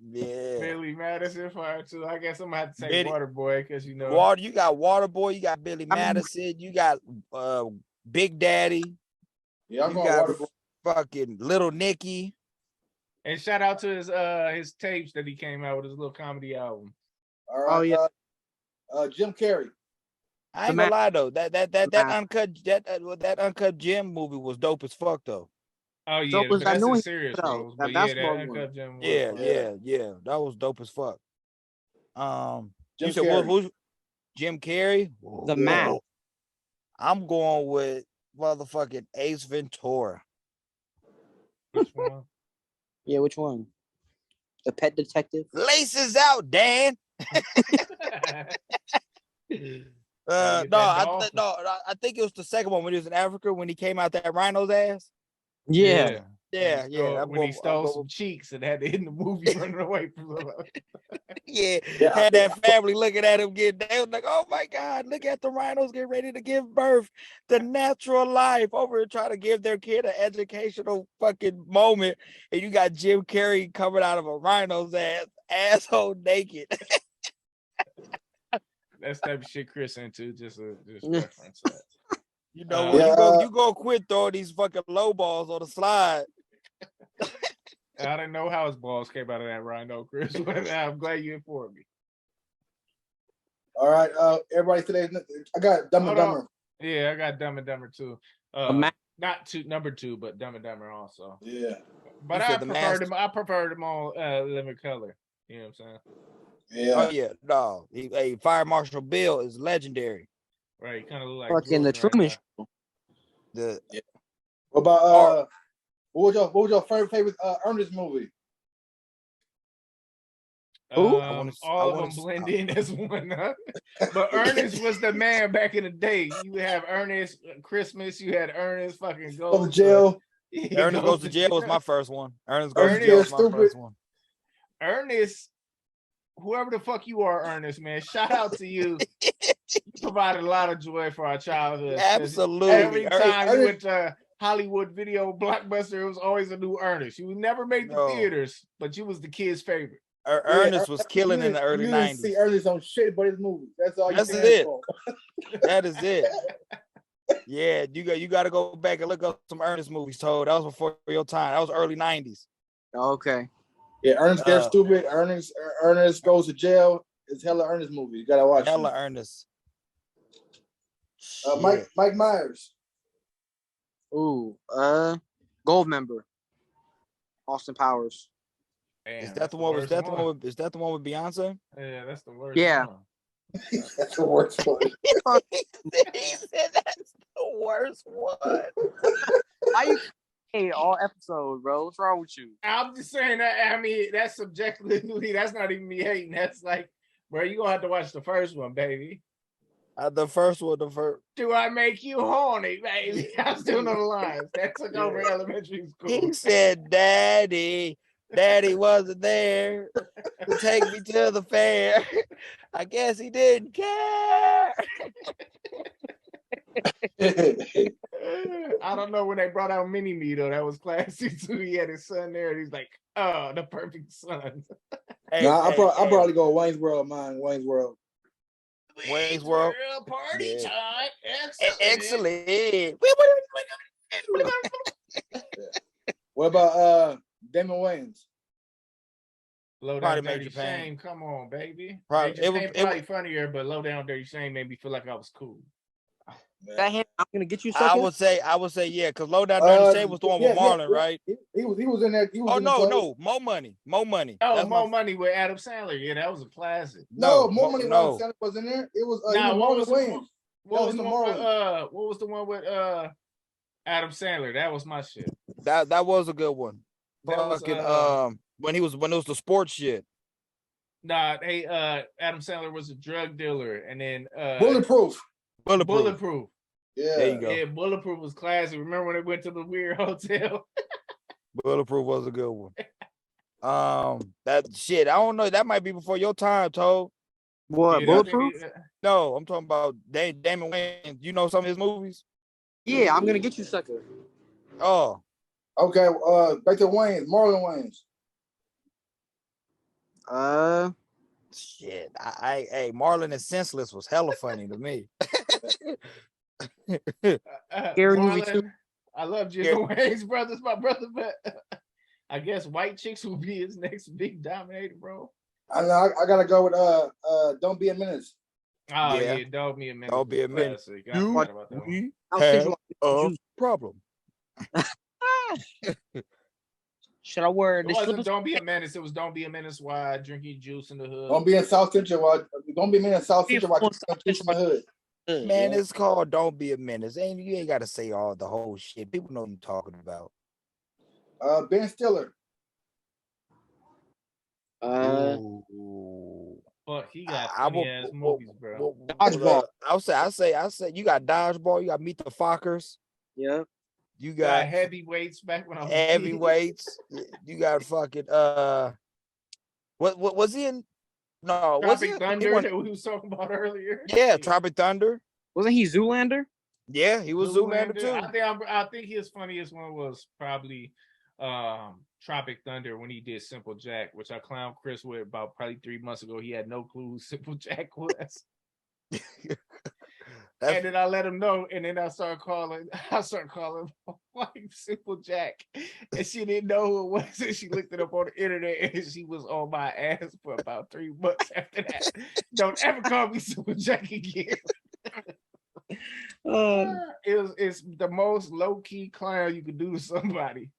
S2: Yeah.
S4: Billy Madison fire too. I guess I'm gonna have to take
S2: Billy-
S4: Waterboy because you know.
S2: Water, you got Waterboy, you got Billy Madison, you got Big Daddy,
S3: Yeah, I'm
S2: you
S3: going
S2: got
S3: Waterboy.
S2: fucking Little Nicky.
S4: And shout out to his tapes that he came out with, his little comedy album.
S3: All right.
S5: Oh, yeah.
S3: Jim Carrey.
S2: I ain't gonna lie though, that uncut Gem movie was dope as fuck though.
S4: Oh yeah,
S5: So was
S4: but
S5: that
S4: that's
S5: new
S4: a
S5: one,
S4: serious
S5: though,
S4: roles.
S5: that
S4: But yeah,
S5: basketball
S4: that
S5: one.
S4: Uncut Gem was
S2: Yeah,
S4: fire.
S2: yeah, that was dope as fuck.
S3: Jim
S2: You said
S3: Carrey.
S2: who's Jim Carrey?
S5: The Mask.
S2: I'm going with motherfucking Ace Ventura.
S4: Which one?
S5: Yeah, which one? The Pet Detective.
S2: Laces out, Dan.
S4: Gotta get
S2: No,
S4: that
S2: I
S4: dolphin.
S2: think it was the second one when he was in Africa when he came out that rhino's ass.
S5: Yeah.
S2: Yeah.
S4: When he stole some cheeks and had to end the movie running away from them.
S2: Yeah,
S3: Yeah,
S2: had that family looking at him getting. They was like, "Oh my God, look at the rhinos getting ready to give birth, the natural life." Over here trying to give their kid an educational fucking moment, and you got Jim Carrey coming out of a rhino's ass, asshole naked.
S4: That's type of shit Chris into. Just reference that.
S2: You know
S4: Yeah.
S2: what? You go quit throwing these fucking low balls on the slide.
S4: I didn't know how his balls came out of that rhino, Chris. But I'm glad you informed me.
S3: All right. Everybody today. I got Dumb and
S4: Hold on.
S3: Dumber.
S4: Yeah, I got Dumb and Dumber too.
S5: Mask.
S4: Not number 2, but Dumb and Dumber also.
S3: Yeah.
S4: But
S2: You
S4: I
S2: said The
S4: preferred
S2: Mask.
S4: him. I preferred him on Living Color. You know what I'm saying?
S3: Yeah.
S2: Oh yeah, no. Fire Marshal Bill is legendary.
S4: Right. He kind of look like
S5: Fucking the
S4: Brooklyn
S5: Truman
S4: right
S5: Show.
S2: The
S3: What about what was your favorite Ernest movie?
S5: Who?
S4: All of them blend in as one. Huh? But Ernest was the man back in the day. You have Ernest Christmas. You had Ernest fucking
S3: Go to jail.
S2: Ernest Goes to Jail was my first one. Ernest Goes to
S3: Ernest
S2: Jail was my
S3: Stupid.
S2: first one.
S4: Ernest, whoever the fuck you are, Ernest, man, shout out to you. You provided a lot of joy for our childhood.
S2: Absolutely.
S4: Every time you
S3: Ernest-
S4: went to Hollywood Video Blockbuster, it was always a new Ernest. You never made the
S2: No.
S4: theaters, but you was the kid's favorite.
S2: Ernest was killing in the early
S3: You didn't
S2: 90s.
S3: see Ernest on shit but his movies. That's all you
S2: That's
S3: stand
S2: it.
S3: for.
S2: That is it. Yeah, you got to go back and look up some Ernest movies, Toad. That was before your time. That was early 90s.
S5: Okay.
S3: Yeah, Ernest Gets Stupid. Ernest Goes to Jail. It's hella Ernest movie. You gotta watch
S2: Hella
S3: it.
S2: Ernest.
S3: Mike Myers.
S5: Ooh. Gold Member. Austin Powers.
S4: Damn,
S2: Is that
S4: that's
S2: the one? Is
S4: worst
S2: that the one? Is that the one with Beyonce?
S4: Yeah, that's the worst.
S5: Yeah.
S4: one.
S3: That's the worst one.
S2: He said that's the worst one.
S5: Why you hate all episodes, bro? What's wrong with you?
S4: I'm just saying that. I mean, that's subjectively. That's not even me hating. That's like, bro, you gonna have to watch the first one, baby.
S2: The first one.
S4: Do I make you horny, baby? I'm still on the lines. That took over elementary school.
S2: He said, Daddy wasn't there to take me to the fair. I guess he didn't care.
S4: I don't know when they brought out Mini Me though. That was classy too. He had his son there, and he's like, "Oh, the perfect son."
S3: I probably go Wayne's World. Wayne's World.
S2: Wayne's World.
S4: Party
S2: Yeah.
S4: time.
S2: Excellent.
S3: What about Damon Wayans?
S4: Low
S2: Probably
S4: down dirty
S2: Major Payne.
S4: shame. Come on, baby.
S2: Probably-
S4: Major
S2: it was-
S4: Payne
S2: it
S4: probably funnier, but low down dirty shame made me feel like I was cool.
S5: That him, I'm gonna get you
S2: I
S5: sucker.
S2: would say, yeah, because Low Down Dirty Shame was the one with Marlon, right?
S3: He was in that. He was
S2: Oh
S3: in the
S2: no,
S3: play.
S2: no, Mo Money.
S4: Oh,
S2: That's
S4: More
S2: my-
S4: Money with Adam Sandler. Yeah, that was a classic.
S3: No,
S2: No,
S3: More Money
S2: no.
S3: was in there. It was
S4: Nah, what was
S3: Marlon
S4: the-
S3: Wayans.
S4: What was
S3: in
S4: the
S3: the
S4: one with,
S3: Marlon.
S4: what was the one with Adam Sandler? That was my shit.
S2: That was a good one.
S4: That was
S2: Fucking when it was the sports shit.
S4: Nah, hey, Adam Sandler was a drug dealer, and then
S3: Bulletproof.
S4: Bulletproof.
S3: Yeah.
S2: There you go.
S4: Yeah, Bulletproof was classic. Remember when they went to the weird hotel?
S2: Bulletproof was a good one. That shit, I don't know. That might be before your time, Toad.
S5: What?
S4: Yeah,
S5: Bulletproof?
S2: No, I'm talking about Damon Wayans. You know some of his movies?
S5: Yeah, I'm gonna get you sucker.
S2: Oh,
S3: Okay. Back to Wayans. Marlon Wayans.
S2: Shit. Hey, Marlon is Senseless was hella funny to me.
S5: Scary movie too.
S4: Marlon, I love Jigga Wayne's brother's my brother, but I guess White Chicks will be his next big dominator, bro.
S3: I know. I gotta go with Don't Be a Menace.
S4: Oh
S2: Yeah.
S4: yeah, Don't Be a Menace.
S2: Don't Be a Menace.
S4: Classic. I forgot about that one.
S2: We
S5: I was thinking
S2: have
S5: like,
S2: a problem.
S5: should I wear
S4: It
S5: the
S4: wasn't
S5: slippers?
S4: Don't Be a Menace. It was Don't Be a Menace while drinking juice in the hood.
S3: Don't be in South Central. Don't be in South Central. While in my hood.
S2: Man,
S3: Yeah.
S2: it's called Don't Be a Menace. You ain't gotta say all the whole shit. People know what you're talking about.
S3: Ben Stiller.
S2: Ooh.
S4: Fuck, he got
S2: I
S4: funny ass movies, bro.
S5: Dodgeball.
S2: I'll say, you got Dodgeball, you got Meet the Fockers,
S5: Yeah.
S2: you
S4: Got
S2: got
S4: heavyweights back when I was a kid.
S2: heavyweights, you got fucking what was he in? No, was he?
S4: Tropic Thunder that we was talking about earlier.
S2: Yeah, Tropic Thunder.
S5: Wasn't he Zoolander?
S2: Yeah, he was Zoolander too.
S4: I think his funniest one was probably Tropic Thunder when he did Simple Jack, which I clowned Chris with about probably 3 months ago. He had no clue who Simple Jack was. And then I let him know, and then I started calling my wife Simple Jack, and she didn't know who it was, and she looked it up on the internet, and she was on my ass for about 3 months after that. Don't ever call me Simple Jack again. It's the most low key clown you could do to somebody.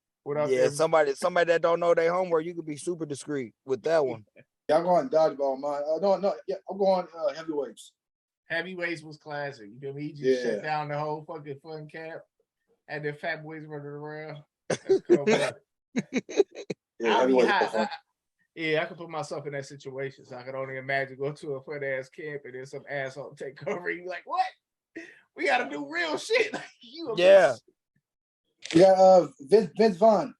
S2: Yeah, somebody that don't know their homework, you could be super discreet with that one.
S3: Yeah, I'm going Dodgeball, man. No, yeah, I'm going Heavyweights.
S4: Heavyweights was classic. You feel me? He just shut down the whole fucking fun camp, and then Fat Boys running around. That's cool, I could put myself in that situation, so I could only imagine go to a fun ass camp and then some asshole take cover. And you like, what? We got to do real shit. Like,
S3: Yeah, Vince Vaughn.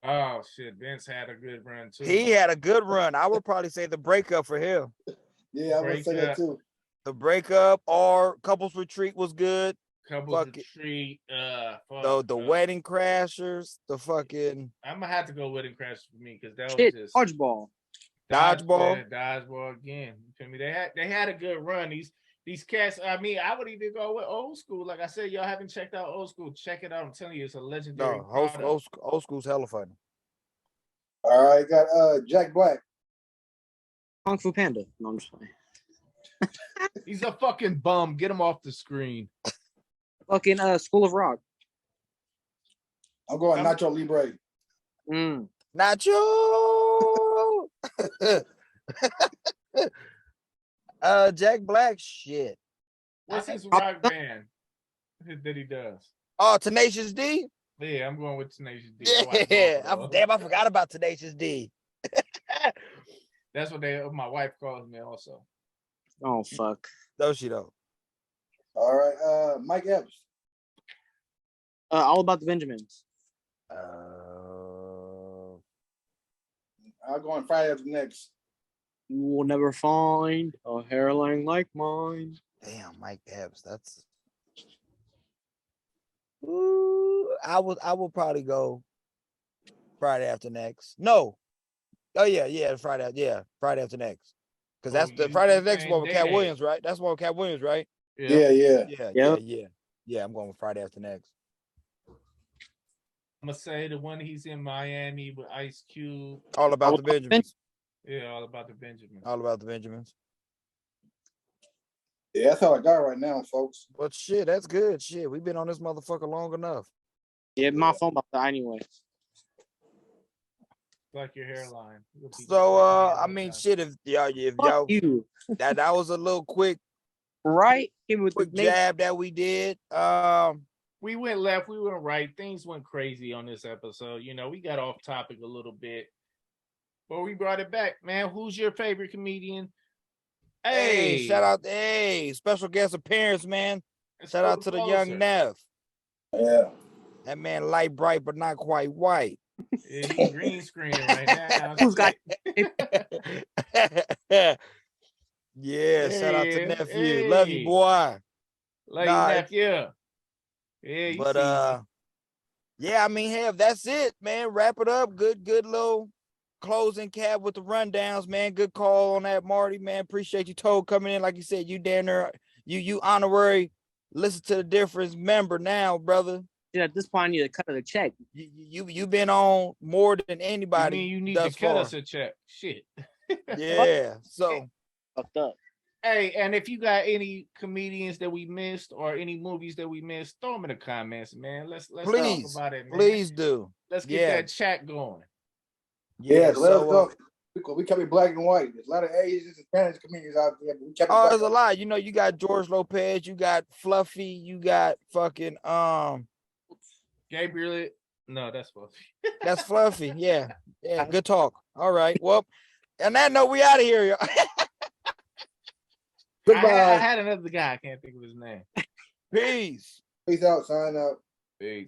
S4: Oh shit, Vince had a good run too.
S2: He had a good run. I would probably say The Breakup for him.
S3: Yeah, I would say that too.
S2: The Breakup or Couples Retreat was good.
S4: Couples Retreat.
S2: The Wedding Crashers. The fucking.
S4: I'm gonna have to go Wedding Crashers for me because that was just
S5: Dodgeball.
S4: Dodgeball again. You feel me? They had a good run. These cats. I mean, I would even go with Old School. Like I said, y'all haven't checked out Old School. Check it out. I'm telling you, it's a legendary.
S2: No, old School's hella funny.
S3: All right, got Jack Black.
S5: Kung Fu Panda. No, I'm just playing.
S4: He's a fucking bum. Get him off the screen.
S5: Fucking School of Rock.
S3: I'm going Nacho Libre.
S2: Nacho. Jack Black shit.
S4: What's his rock band that he does?
S2: Oh, Tenacious D.
S4: Yeah, I'm going with Tenacious D.
S2: Yeah, I forgot about Tenacious D.
S4: That's what my wife calls me also.
S5: Oh fuck.
S2: No, she don't.
S3: All right, Mike Epps.
S5: All About the Benjamins.
S3: I'm going Friday After Next.
S5: You will never find a hairline like mine.
S2: Damn, Mike Epps. That's. Ooh, I will probably go Friday After Next. No. Oh yeah, Friday After Next. Because that's the Friday After Next one with Cat Williams, right? That's one with Cat Williams, right?
S3: Yeah.
S2: Yeah, I'm going with Friday After Next.
S4: I'm gonna say the one he's in Miami with Ice Cube.
S2: All About the Benjamins.
S4: Yeah, All About the Benjamins.
S2: All About the Benjamins.
S3: Yeah, that's all I got right now, folks.
S2: But shit, that's good. Shit, we've been on this motherfucker long enough.
S5: Yeah, my phone about that anyway.
S4: Like your hairline.
S2: So I mean, shit. If y'all,
S5: you.
S2: that was a little quick,
S5: right? Give me with
S2: quick
S5: the
S2: jab that we did.
S4: We went left, we went right. Things went crazy on this episode. You know, we got off topic a little bit, but we brought it back, man. Who's your favorite comedian?
S2: Hey, shout out! Hey, special guest appearance, man. Shout out to the young Nev.
S3: Yeah,
S2: that man light bright but not quite white.
S4: Yeah, he's green screening right now.
S5: Who's got?
S2: Yeah, shout out to nephew. Love you, boy.
S4: Love you, nephew. Yeah,
S2: but yeah, I mean, that's it, man. Wrap it up. Good little closing Cap with the rundowns, man. Good call on that, Marty, man. Appreciate you, Toad, coming in. Like you said, you down there, you honorary. Listen to the difference member now, brother.
S5: At this point, I need to cut her a check.
S2: You been on more than anybody.
S4: You need
S2: thus
S4: to cut
S2: far.
S4: us a check. Shit.
S2: Yeah. So
S5: Fucked up.
S4: Hey, and if you got any comedians that we missed or any movies that we missed, throw them in the comments, man. Let's
S2: please,
S4: talk about it, man.
S2: please do.
S4: Let's get that chat going.
S3: Yeah, let us
S2: so,
S3: talk. We can be black and white. There's a lot of Asians and Spanish comedians out there, but we can't be
S2: there's a lot. You know, you got George Lopez, you got Fluffy, you got fucking
S4: Gabriel. No, that's Fluffy.
S2: That's Fluffy. Yeah. Good talk. All right. Well, on that note, we out of here, y'all.
S3: Goodbye.
S4: I had another guy. I can't think of his name.
S2: Peace.
S3: Peace out. Sign out.
S4: Peace.